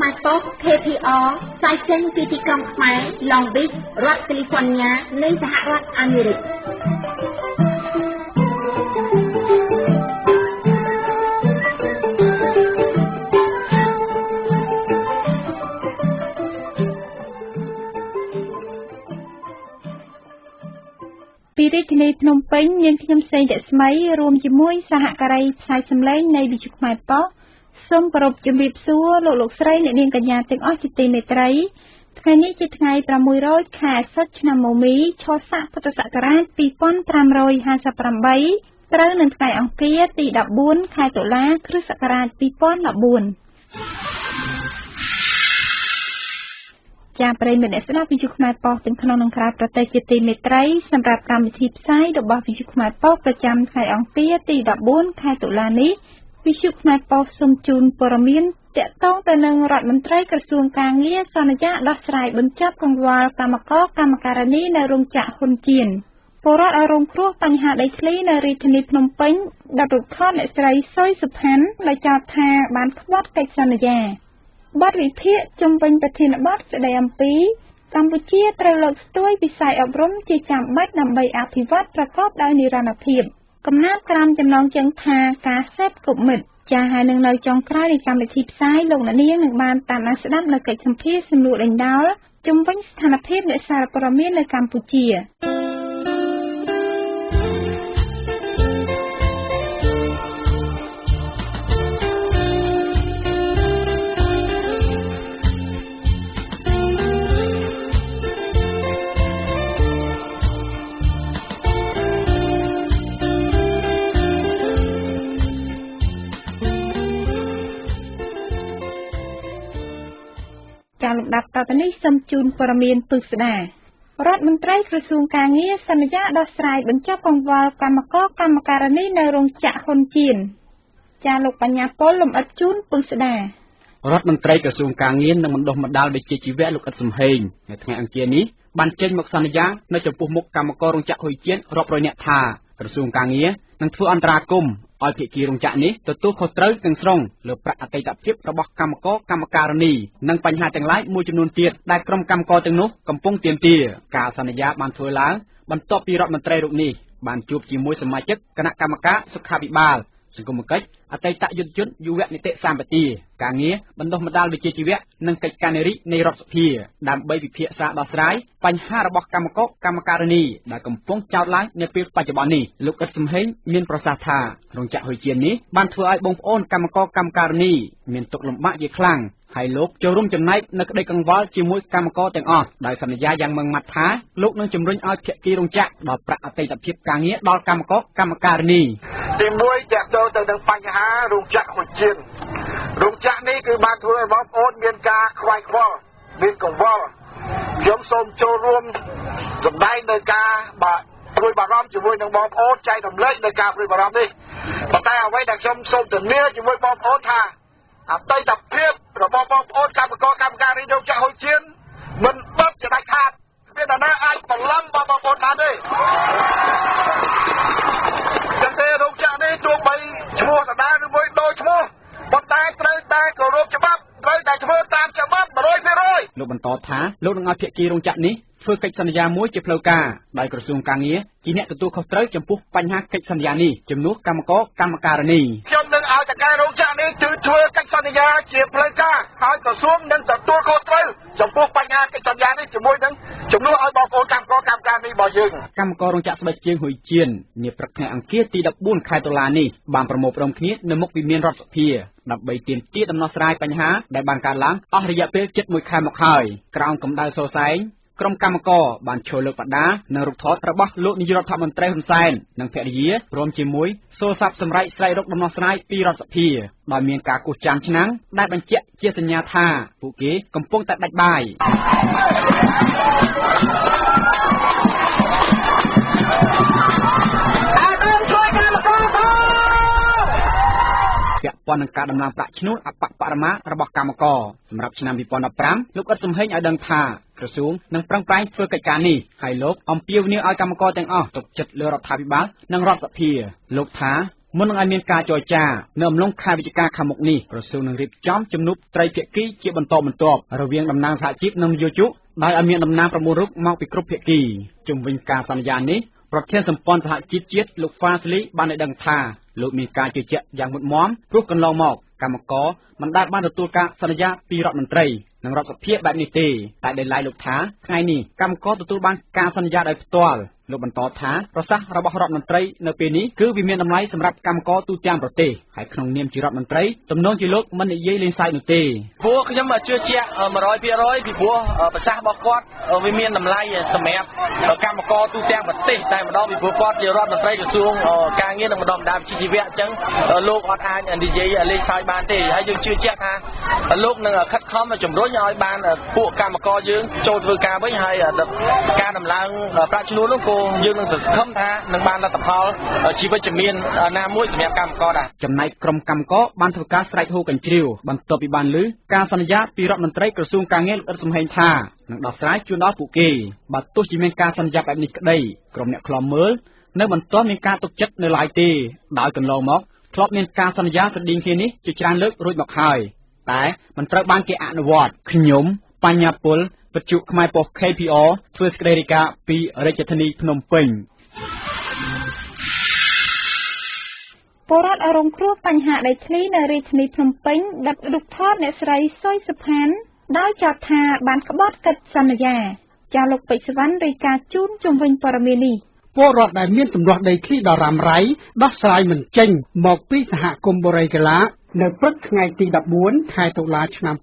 ខ្មែរប៉ុស្តិ៍ KPR ផ្សាយចេញពីទីក្រុងខ្មែរ Long Beach រដ្ឋ California នៃសហរដ្ឋអាមេរិកពីរាជធានីភ្នំពេញមានខ្ញុំសេងរស្មីរួមជាមួយសហការីផ្សាយសម្លេងនៃវិទ្យុខ្មែរប៉ុស្តិ៍សូមគោរពជំរាបសួរលោកស្រីអ្នកនាងកញ្ញាទាំងអស់ជាទីមេត្រីថ្ងៃនេះជាថ្ងៃ600ខែអាសត់ឆ្នាំមមីឆស័កពុទ្ធសករាជ2558ត្រូវនឹងថ្ងៃអង្គារទី14ខែតុលាគ្រិស្តសករាជ2014ចាប្រិយមិត្តអ្នកស្ដាប់វិទ្យុខ្មែរប៉ុស្តិ៍ទាំងក្នុងនិងក្រៅប្រទេសជាទីមេត្រីសម្រាប់កម្មវិធីផ្សាយរបស់វិទ្យុខ្មែរប៉ុស្តិ៍ប្រចាំថ្ងៃអង្គារទី14ខែតុលានេះវិទ្យុខ្មែរប៉ុស្តិ៍សូមជូនព័ត៌មានទាក់ទងទៅនឹងរដ្ឋមន្ត្រីក្រសួងការងារសន្យាដោះស្រាយបញ្ចប់កង្វល់កម្មករកម្មការិនីនៅរោងចក្រហ៊ុនជៀនពលរដ្ឋឲ្យរងគ្រោះបញ្ហាដីធ្លីនៅរាជធានីភ្នំពេញដាក់រូបថតអ្នកស្រីសុយសុផាន់ដែលចោទថាបានខ្វាត់កិច្ចសន្យាបទវិភាគជំវិញប្រធានបទស្ដីអំពីកម្ពុជាត្រូវលើកស្ទួយវិស័យអប់រំជាចាំបាច់ដើម្បីអភិវឌ្ឍប្រកបដោយនិរន្តរភាពកំណត់ក្រមចំណងជើងថាការសេពគប់មិត្តចាហើយនៅចុងក្រោយនៃកម្មវិធីផ្សាយលោកអ្នកនាងនឹងបានតាមដានស្ដាប់នៅកិច្ចសម្ភាសន៍សំណួរដេញដោលជំវិញស្ថានភាពនៃសារព័ត៌មាននៅកម្ពុជាការលំដាប់តទៅនេះសូមជូនព័ត៌មានពិស្ដារដ្ឋមន្ត្រីក្រសួងការងារសន្យាដោះស្រាយបញ្ចប់កង្វល់កម្មករកម្មការិនីនៅរោងចក្រហ៊ុនជៀនចាលោកបញ្ញាពលលំអិតជូនពិស្ដារដ្ឋមន្ត្រីក្រសួងការងារនិងបណ្ដុះបណ្ដាលវិជ្ជាជីវៈលោកអ៊ិតសំហេងនៅថ្ងៃអង្គារនេះបានចេញមកសន្យានៅចំពោះមុខកម្មកររោងចក្រហ៊ុនជៀនរាប់រយនាក់ថាក្រសួងការងារនឹងធ្វើអន្តរាគមន៍ឲ្យភាគីរោងចក្រនេះទទួលខុសត្រូវទាំងស្រុងលើប្រាក់អតីតភាពរបស់កម្មករកម្មការិនីនិងបញ្ហាទាំងឡាយមួយចំនួនទៀតដែលក្រុមកម្មករទាំងនោះកំពុងទាមទារការសន្យាបានធ្វើឡើងបន្ទាប់ពីរដ្ឋមន្ត្រីរូបនេះបានជួបជាមួយសមាជិកគណៈកម្មការសុខាភិបាលសង្គមគិច្ចអតីតយុទ្ធជនយុវនីតិសម្បទាការងារបណ្ដុះបណ្ដាលវិជ្ជាជីវៈនិងកិច្ចការនារីនៃរដ្ឋសភាដើម្បីពិភាក្សាដោះស្រាយបញ្ហារបស់កម្មករកម្មការិនីដែលកំពុងចោទឡើងនៅពេលបច្ចុប្បន្ននេះលោកអ៊ិតសំហេងមានប្រសាសន៍ថារោងចក្រហ៊ុនជៀននេះបានធ្វើឲ្យបងប្អូនកម្មករកម្មការិនីមានទុក្ខលំបាកជាខ្លាំងហើយលោកចូលរួមចំណែកនៅក្តីកង្វល់ជាមួយកម្មករទាំងអស់ដោយសន្យាយ៉ាងម៉ឺងម៉ាត់ថាលោកនឹងជំរុញឲ្យភាគីរោងចក្រដល់ប្រាក់អតីតភាពការងារដល់កម្មករកម្មការិនីទីមួយតើតើទៅនឹងបញ្ហារោងចក្រហ៊ុនជៀនរោងចក្រនេះគឺបានធ្វើឲ្យបងប្អូនមានការខ្វាយខ្វល់មានកង្វល់ខ្ញុំសូមចូលរួមសម្ដែងនៅការព្រួយបារម្ភជាមួយនឹងបងប្អូនចែករំលែកនៅការព្រួយបារម្ភនេះប៉ុន្តែអ្វីដែលខ្ញុំសូមធានាជាមួយបងប្អូនថាអតីតភាពរបស់បងប្អូនកម្មករកម្មការីរោងចក្រហ៊ុនជៀនមិនបិទជាដាច់ខាតមានតែណាអាចបន្លំបងប្អូនបានទេចឹងទេរោងចក្រនេះទោះបីឈ្មោះដដែលឬមួយដូចឈ្មោះប៉ុន្តែត្រូវតែគោរពច្បាប់ត្រូវតែធ្វើតាមច្បាប់ 100% លោកបន្តថាលោកនឹងឲ្យភាគីរោងចក្រនេះធ្វើកិច្ចសន្យាមួយជាផ្លូវការដោយក្រសួងការងារជាអ្នកទទួលខុសត្រូវចំពោះបញ្ហាកិច្ចសន្យានេះជំនួសកម្មករកម្មការិនីខ្ញុំនឹងឲ្យតការរោងចក្រនេះធ្វើកិច្ចសន្យាជាផ្លូវការហើយក្រសួងនឹងទទួលខុសត្រូវចំពោះបញ្ហាកិច្ចសន្យានេះជាមួយនឹងជំនួសឲ្យបងប្អូនកម្មករកម្មការិនីរបស់យើងកម្មកររោងចក្រស្បែកជើងហ៊ុយជៀននាព្រឹកថ្ងៃអង្គារទី14ខែតុលានេះបានប្រមូលផ្ដុំគ្នានៅមុខវិមានរដ្ឋសភាដើម្បីទាមទារដំណោះស្រាយបញ្ហាដែលបានកើតឡើងអស់រយៈពេលជិត1ខែមកហើយក្រោមកម្ដៅសរសែងក្រុមកម្មករបានចូលលើកបដានិងរូបថតរបស់លោកនាយករដ្ឋមន្ត្រីហ៊ុនសែននិងភរិយាព្រមជាមួយសូរស័ព្ទសម្រែកស្រែករកដំណោះស្រាយពីរដ្ឋសភាដោយមានការគូសចាំឆ្នាំងដែលបញ្ជាក់ជាសញ្ញាថាពួកគេកំពុងតែដាច់បាយពាក់ព័ន្ធនឹងការដំឡើងប្រាក់ឈ្នួលអបបរមារបស់កម្មករសម្រាប់ឆ្នាំ2015លោកអ៊ិតសំហេងឲ្យដឹងថាក្រសួងនឹងប្រឹងប្រែងធ្វើកិច្ចការនេះហើយលោកអំពាវនាវឲ្យកម្មករទាំងអស់ទុកចិត្តលើរដ្ឋាភិបាលនិងរដ្ឋសភាលោកថា មុននឹងឲ្យមានការចរចានៅអំឡុងខែវិច្ឆិកាខាងមុខនេះក្រសួងនឹងរៀបចំជំនួបត្រីភាគីជាបន្តបន្ទាប់រវាងតំណាងសហជីពនិងនយោជកដោយឲ្យមានតំណាង9រូបមកពីគ្រប់ភាគីជុំវិញការសន្យានេះប្រធានសម្ព័ន្ធសហជីពជាតិលោកហ្វាស្លីបានឲ្យដឹងថាលោកមានការជឿជាក់យ៉ាងមុតមមព្រោះកន្លងមកកម្មករមិនដែលបានទទួលការសន្យាពីរដ្ឋមន្ត្រីនិងរដ្ឋសភាបែបនេះទេតែដែលឡៃលោកថាថ្ងៃនេះកម្មករទទួលបានការសន្យាដោយផ្ទាល់លោកបន្តថាប្រសាសន៍របស់រដ្ឋមន្ត្រីនៅពេលនេះគឺវាមានតម្លៃសម្រាប់កម្មករទូទាំងប្រទេសហើយក្នុងនាមជារដ្ឋមន្ត្រីទំនងជាលោកមិននិយាយលេងសើចនោះទេព្រោះខ្ញុំជឿជាក់ 100% ពីព្រោះប្រសាសន៍របស់គាត់វាមានតម្លៃសម្រាប់កម្មករទូទាំងប្រទេសតែម្ដងពីព្រោះគាត់ជារដ្ឋមន្ត្រីក្រសួងការងារនិងបណ្ដុំបណ្ដាលវិជ្ជាជីវៈអញ្ចឹងលោកអត់អាចនិយាយលេងសើចបានទេហើយយើងជឿជាក់ថាលោកនឹងខិតខំជំរុញឲ្យបានពួកកម្មករយើងចូលធ្វើការវិញហើយការដំឡើងប្រាក់ឈ្នួលនោះក៏យើងនឹងសង្ឃឹមថានឹងបានលទ្ធផលជីវិតជំនាញណាមួយសម្រាប់កម្មករដែរចំណែកក្រុមកម្មករបានធ្វើការស្រែកហូកញ្ជ្រៀវបន្ទាប់ពីបានឮការសន្យាពីរដ្ឋមន្ត្រីក្រសួងការងារលោកអ៊ិតសំហេងថានឹងដោះស្រាយជូនដល់ពួកគេបើទោះជាមានការសន្យាបែបនេះក្តីក្រុមអ្នកខ្លំមើលនៅមិនទាន់មានការទុកចិត្តនៅឡើយទេដោយកន្លងមកធ្លាប់មានការសន្យាស្រដៀងគ្នានេះជាច្រើនលើករួចមកហើយតែមិនត្រូវបានគេអនុវត្តខ្ញុំបញ្ញាពលវិទ្យុខ្មែរប៉ុស្តិ៍ KPR ធ្វើសេចក្តីរាយការណ៍ពីរាជធានីភ្នំពេញពលរដ្ឋរងគ្រោះបញ្ហាដីធ្លីនៅរាជធានីភ្នំពេញដឹករូបថតអ្នកស្រីសុយសុផានដោយចោទថាបានក្បត់កិច្ចសន្យាចាលោកពេជ្រសវណ្ណរាយការណ៍ជូនជុំវិញព័ត៌មាននេះពលរដ្ឋដែលមានទម្លាប់ដីធ្លីដ៏រ៉ាំរ៉ៃដោះស្រាយមិនចេញមកពីសហគមន៍បូរីកាឡានៅព្រឹកថ្ងៃទី14ខែតុលាឆ្នាំ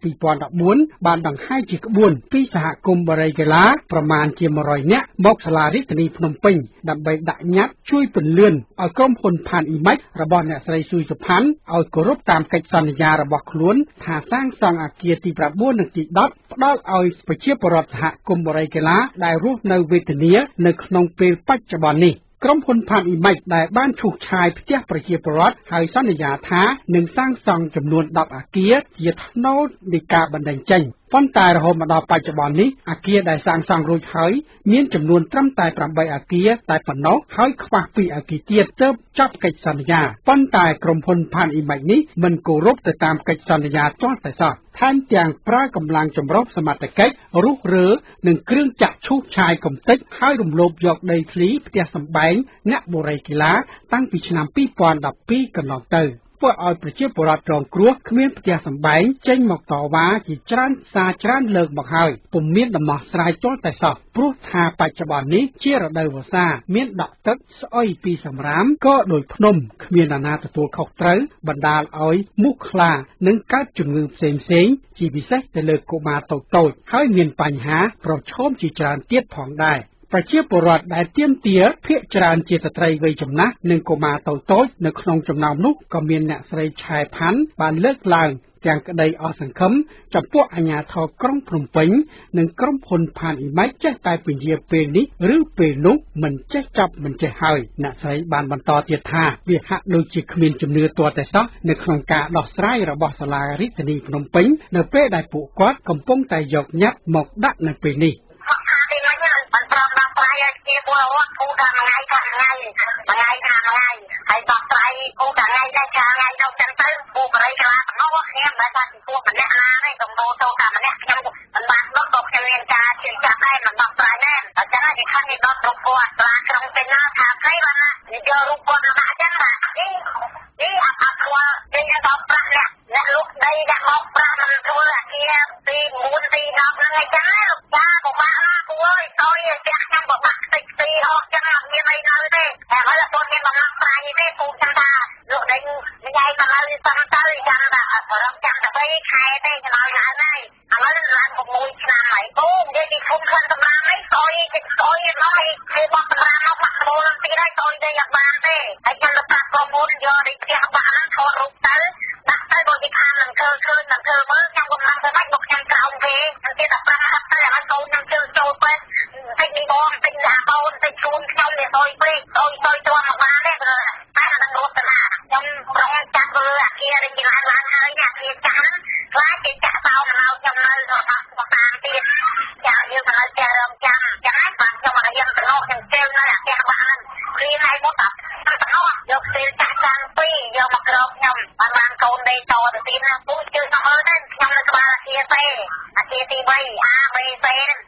2014បានដង្ហែជាក្បួនពីសហគមន៍បូរីកាឡាប្រមាណជា100នាក់មកសាលារាជធានីភ្នំពេញដើម្បីដាក់ញត្តិជួយពន្លឿនឲ្យក្រុមហ៊ុនផានអ៊ីម៉ាច់របស់អ្នកស្រីស៊ុយសុផាន់ឲ្យគោរពតាមកិច្ចសន្យារបស់ខ្លួនថាសាងសង់អគារទី9និងទី10ផ្ដល់ឲ្យប្រជាពលរដ្ឋសហគមន៍បូរីកាឡាដែលរស់នៅវេទនានៅក្នុងពេលបច្ចុប្បន្ននេះក្រុមហ៊ុនផានអ៊ីម៉ាច់ដែលបានឈូសឆាយផ្ទះប្រជាពលរដ្ឋហើយសន្យាថានឹងសាងសង់ចំនួន10អគារជាថ្នូរនៃការបណ្តេញចេញប៉ុន្តែរហូតមកដល់បច្ចុប្បន្ននេះអគារដែលសាងសង់រួចហើយមានចំនួនត្រឹមតែ8អគារតែប៉ុណ្ណោះហើយខ្វះ2អគារទៀតទើបចប់កិច្ចសន្យាប៉ុន្តែក្រុមហ៊ុនផានអ៊ីម៉ាច់នេះមិនគោរពទៅតាមកិច្ចសន្យាទាល់តែសោះថែមទាំងប្រើកម្លាំងចម្រុះសមត្ថកិច្ចរុះរើនិងគ្រឿងចាក់ឈូសឆាយកំទេចហើយរំលោភយកដីធ្លីផ្ទះសម្បែងអ្នកបូរីកីឡាតាំងពីឆ្នាំ2012កន្លងទៅធ្វើឲ្យប្រជាពលរដ្ឋរងគ្រោះគ្មានផ្ទះសម្បែងចេញមកតវ៉ាជាច្រើនលើកមកហើយពុំមានដំណោះស្រាយទាល់តែសោះព្រោះថាបច្ចុប្បន្ននេះជារដូវវស្សាមានដក់ទឹកស្អុយពីសម្រាមក៏ដូចភ្នំគ្មានអាណាទទួលខុសត្រូវបណ្ដាលឲ្យមូសខ្លានិងកើតជំងឺផ្សេងជាពិសេសទៅលើកុមារតូចហើយមានបញ្ហាប្រឈមជាច្រើនទៀតផងដែរប្រជាពលរដ្ឋដែលទាមទារភាគច្រើនជាស្ត្រីវ័យចំណាស់និងកុមារតូចនៅក្នុងចំណោមនោះក៏មានអ្នកស្រីឆែផាន់បានលើកឡើងទាំងក្តីអស់សង្ឃឹមចំពោះអាជ្ញាធរក្រុងភ្នំពេញនិងក្រុមហ៊ុនផានអ៊ីម៉ាច់ចេះតែពន្យាពេលនេះឬពេលនោះមិនចេះចាប់មិនចេះហើយអ្នកស្រីបានបន្តទៀតថាវាហាក់ដូចជាគ្មានជំនឿទាល់តែសោះនៅក្នុងការដោះស្រាយរបស់សាលារាជធានីភ្នំពេញនៅពេលដែលពួកគាត់កំពុងតែយកញត្តិមកដាក់នៅពេលនេះជាពលរដ្ឋគូដល់ថ្ងៃហើយដោះស្រាយគូដល់ថ្ងៃដែរថ្ងៃទៅចឹងទៅគូបរិយាកាសរបស់ខ្ញុំដែលថាជួបម្នាក់ណាទេកំពុងទៅតាមម្នាក់ខ្ញុំមិនបានដល់ក៏ខ្ញុំមានការជឿជាក់ដែរមិនដោះស្រាយដែរអញ្ចឹងគេខាងនេះដល់គ្រប់គាត់ស្រាក្រុងពេញណាថាស្អីបានណានិយាយរូបគាត់មកដាក់ចឹងបាទនេះអត់ខ្វល់យើងដល់ប្រាក់អ្នកលោកដីដាក់មកប្រាក់មិនធ្វើអាគារទី4ទី10ហ្នឹងអញ្ចឹងលោកចាពិបាកណាគួរអើយតើផ្ទះខ្ញុំពិបាកតិចទីអស់ចឹងអត់មានអីនៅទេតែហើយអត់មានដំណោះស្រាយទេពូចឹងថាលោកដីញ៉ៃទៅហើយសំទៅចឹងថារំចាំតែ3ខែទេឆ្លើយឡើងហើយឥឡូវឡើង6ឆ្នាំហើយពូនិយាយពីគុំខិនសម្រាប់នេះស្អុយមកគេបោះសម្រាប់មកបាក់ដូរនឹងទៀតហើយតើនិយាយអត់បានទេហើយខ្ញុំទៅប្រាប់ក្រុមហ៊ុនយកដីផ្ទះបាក់ហ្នឹងថតរូបទៅដាក់ទៅបើគេខាងនឹងធ្វើមើលខ្ញុំកំពុងទៅបាច់មកខ្ញុំក្រោមគេមិនទៀតតែប្រាប់ទៅឲ្យកូនខ្ញុំជឿចូលពេកតិចនេះបងតិចដាក់កូនតិចជូនខ្ញុំវាអុយពេកអុយទៅទៅមកបានទេតែនឹងរត់ទៅណាខ្ញុំប្រងចាក់លើអាគារនេះគេឡើងហើយនេះអាគារចាស់ខ្លាចគេចាក់តោមកខ្ញុំនៅអត់ស្តាមទៀតចាយើងទៅនៅផ្ទះរំចាំចឹងហើយបាទខ្ញុំអត់ហ៊ានទៅនោះខ្ញុំជើងនៅអាផ្ទះបាក់ហ្នឹង ពីថ្ងៃមកតាយកពេលចាក់ចាំពីយកមកក្រោកខ្ញុំបានកូនដេកតទៅទៀតណាពុះជឿទៅមើលទៅខ្ញុំនៅក្បាលអាគារទី3 A B C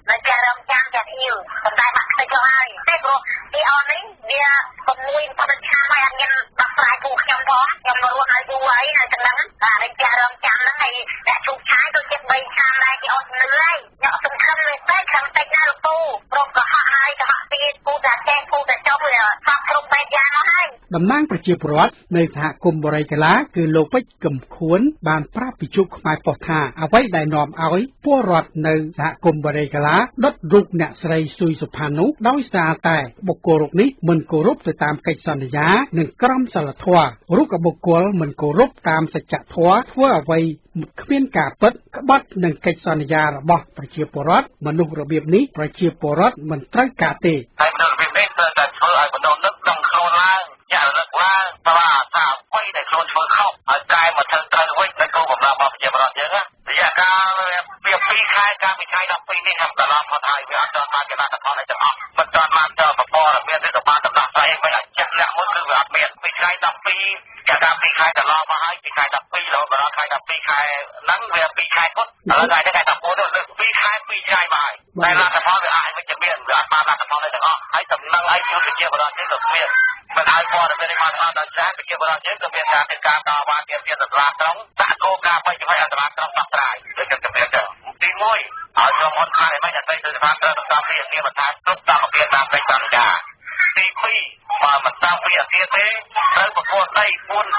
នៅចារំចាំចាក់អ៊ីវប៉ុន្តែបាក់ខ្ទេចទៅហើយតែព្រោះទីអននេះវាកុំមួយបរិច្ឆាហើយអត់មានដោះស្រាយពូខ្ញុំផងខ្ញុំរស់ហើយយូរហើយនៅចំណឹងតែចារំចាំហ្នឹងហើយអ្នកជុកឆាយទៅជិត3ឆ្នាំដែរគេអត់នឿយខ្ញុំសំខាន់លើតែខាងតិចណាលោកពូព្រមក៏ហក់ហើយកុហកទៀតពូតែចេះពូតែចុះវាសពគ្រប់បែបយ៉ាងមកហើយតំណាងប្រជាពលរដ្ឋនៅសហគមន៍បរិយាកាឡាគឺលោកពេជ្រកឹមខួនបានប្រាប់វិទ្យុខ្មែរប៉ុស្តិ៍ថាអ្វីដែលនាំឲ្យពលរដ្ឋនៅសហគមន៍បរិយាកាឡាដុតរូបអ្នកស្រីស៊ុយសុផានុដោយសារតែបុគ្គលរូបនេះមិនគោរពទៅតាមកិច្ចសន្យានិងក្រមសីលធម៌រូបបុគ្គលមិនគោរពតាមសច្ចធម៌ធ្វើអ្វីគ្មានការពិតក្បត់នឹងកិច្ចសន្យារបស់ប្រជាពលរដ្ឋមនុស្សរបៀបនេះប្រជាពលរដ្ឋមិនត្រូវការទេហើយមនុស្សរបៀបនេះត្រូវតែធ្វើឲ្យមនុស្សនឹងដឹងខ្លួនឡើងចាក់រលឹកឡើងថាថាអ្វីដែលខ្លួនធ្វើខុសហើយកែមកធ្វើត្រូវវិញនៅគោលបំណងរបស់ប្រជាពលរដ្ឋយើងណារយៈកាលវា2ខែកាលពីថ្ងៃ12នេះខ្ញុំកន្លងផុតហើយវាអត់ទាន់បានចំណាត់ផលអីទាំងអស់មិនទាន់បានទៅប្រព័ន្ធមានឬក៏បានដំណោះស្រាយមិនអាចចាក់លាក់មុនគឺវាអត់មានពីថ្ងៃ12កាលពីខែកន្លងមកហើយពីខែ12រហូតដល់ខែ12ខែហ្នឹងវា2ខែពុតឥឡូវថ្ងៃនេះខែ14ទៅ2ខែ2ថ្ងៃមកហើយតែលទ្ធផលវាអាចវិជ្ជមានវាអត់បានលទ្ធផលអីទាំងអស់ហើយដំណឹងឲ្យជួយប្រជាពលរដ្ឋយើងក៏មានមិនឲ្យព័ត៌មាននេះមកដល់ច្រើនប្រជាពលរដ្ឋយើងក៏មានការធ្វើការតវ៉ាទាមទារទៅសាលាក្រុងដាក់គោលការណ៍បញ្ជាឲ្យសាលាក្រុងដោះស្រាយដូចខ្ញុំជម្រាបទៅទី1ឲ្យក្រុមហ៊ុនខាងឯមិនអតីតស្ថានត្រូវតាមពីអាគារបន្ថែមគ្រប់តាមរបៀបតាមកិច្ចសន្យាទី2បើមិនតាមពីអាគារទេត្រូវប្រព័ន្ធដី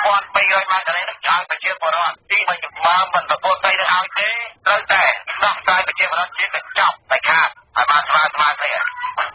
4,200 ម៉ែត្រការ៉េនឹងឲ្យប្រជាពលរដ្ឋទីមិនបើមិនប្រព័ន្ធដីនឹងឲ្យទេត្រូវតែដោះស្រាយប្រជាពលរដ្ឋជាកញ្ចប់តែខាតឲ្យបានស្មើគ្នា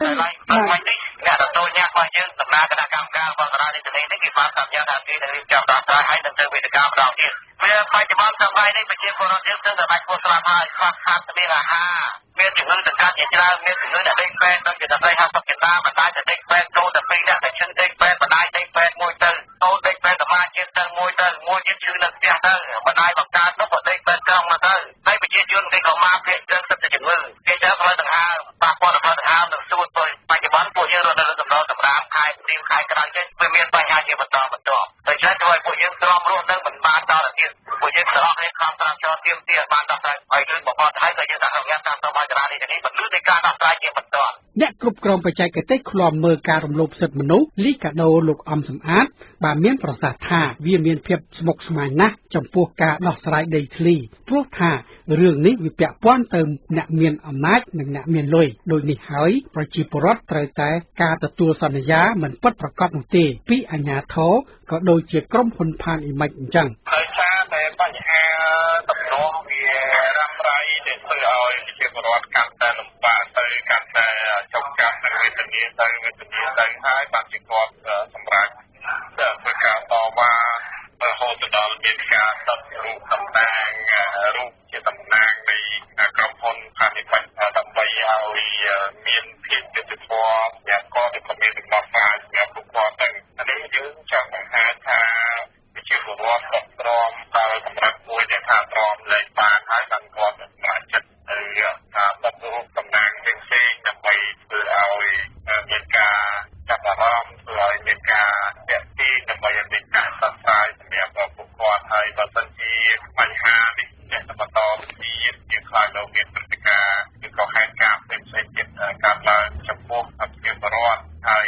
តែឡើយមិននេះអ្នកទទួលញាក់របស់យើងដំណើរគណៈកម្មការរបស់សាលានីតិនេះគេបានសម្ញ្ញាថាគេនឹងរៀបចំដោះស្រាយឲ្យនឹងទៅវេទិកាម្ដងទៀតវាបច្ចុប្បន្នសម័យនេះប្រជាពលរដ្ឋយើងត្រូវតែបាច់ពោះស្លាប់ហើយខ្វះខាតស្បៀងអាហារមានជំងឺដង្កាត់ជាច្រើនមានជំងឺអ្នកដេកពេទ្យដូចជាដល់50កណ្ដាលបណ្ដាញទៅដេកពេទ្យកូនតែ2នាក់តែឈឹងដេកពេទ្យបណ្ដាញដេកពេទ្យមួយទៅកូនដេកពេទ្យសមាជិកទៅមួយទៀតឈឺនៅផ្ទះទៅបណ្ដាញបង្កើតទៅដេកពេទ្យក្រុងមកទៅហើយប្រជាជនគេក៏មកភាគច្រើនសិតតែជំងឺគេចាំផ្លូវដង្ហើមប៉ះពាល់ដល់ផ្លូវដង្ហើមនឹងសួតទៅបច្ចុប្បន្នពួកយើងរត់នៅសំណល់សម្រាប់ខែព្រៀងខែក្រោយចេះវាមានបញ្ហាជាបន្តតែឆ្លៃធ្វើឲ្យពួកយើងទ្រាំរស់នៅមិនបានដល់ទៀតពួកយើងទាំងអស់គ្នាខំប្រឹងចោលទៀមទាបានដោះស្រាយឲ្យលឿនបំផុតហើយក៏យើងដាក់រំងាស់តាមតាមចរានេះនេះបន្លឺនៃការដោះស្រាយជាបន្តអ្នកគ្រប់គ្រងបច្ចេកទេសឃ្លាំមើលការរំលោភសិទ្ធិមនុស្សលីកាដូលោកអំសំអាតបានមានប្រសាសន៍ថាវាមានភាពស្មុគស្មាញណាស់ចំពោះការដោះស្រាយដីធ្លីព្រោះថារឿងនេះវាពាក់ព័ន្ធទៅអ្នកមានអំណាចនិងអ្នកមានលុយដូចនេះហើយប្រជាពលរដ្ឋត្រូវតែការទទួលសន្យាមិនពិតប្រាកដនោះទេពីអាជ្ញាធរក៏ដូចជាក្រុមហ៊ុនផានអ៊ីម៉ិចអញ្ចឹងដោយសារតែបញ្ហាតំណងវារ៉ាំរ៉ៃដែលធ្វើឲ្យប្រជាពលរដ្ឋកាន់តែលំបាកទៅកាន់តែចុកកាប់និងវេទនាទៅហើយបានជាគាត់សម្រាប់ធ្វើការតវ៉ារហូតដល់មានការដុតរូបតំណាងរូបជាតំណាងនៃក្រុមហ៊ុនផានអ៊ីម៉ិចដើម្បីឲ្យមានភាពយុត្តិធម៌យ៉ាងក៏មានដំណោះស្រាយសម្រាប់ពួកគាត់ទៅនេះយើងចង់បង្ហាញថាប្រជាពលរដ្ឋគាត់ព្រមដល់កម្រិតមួយដែលថាព្រមលែងបានហើយបានគាត់សម្រេចចិត្តទៅថាបិទរូបតំណាងផ្សេងៗដើម្បីធ្វើឲ្យមានការចាប់អារម្មណ៍ធ្វើឲ្យមានការទាក់ទាញដើម្បីឲ្យមានការដោះស្រាយសម្រាប់ពួកគាត់ហើយបើសិនជាបញ្ហានេះអ្នកបន្តទៀតយើងខ្លាចនៅមានព្រឹត្តិការណ៍ឬក៏ហេតុការណ៍ផ្សេងៗទៀតកើតឡើងចំពោះប្រជាពលរដ្ឋហើយ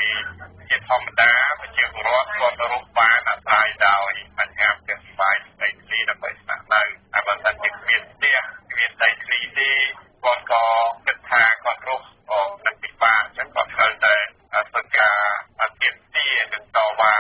ជាធម្មតាប្រជាពលរដ្ឋគាត់រស់បានអាស្រ័យដោយបញ្ហាផ្ទះស្បែកដីធ្លីដើម្បីស្នាក់នៅហើយបើសិនជាមានផ្ទះមានដីធ្លីទេគាត់ក៏គិតថាគាត់រស់នឹងពិបាកអញ្ចឹងគាត់ត្រូវតែធ្វើការទាមទារនិងតវ៉ា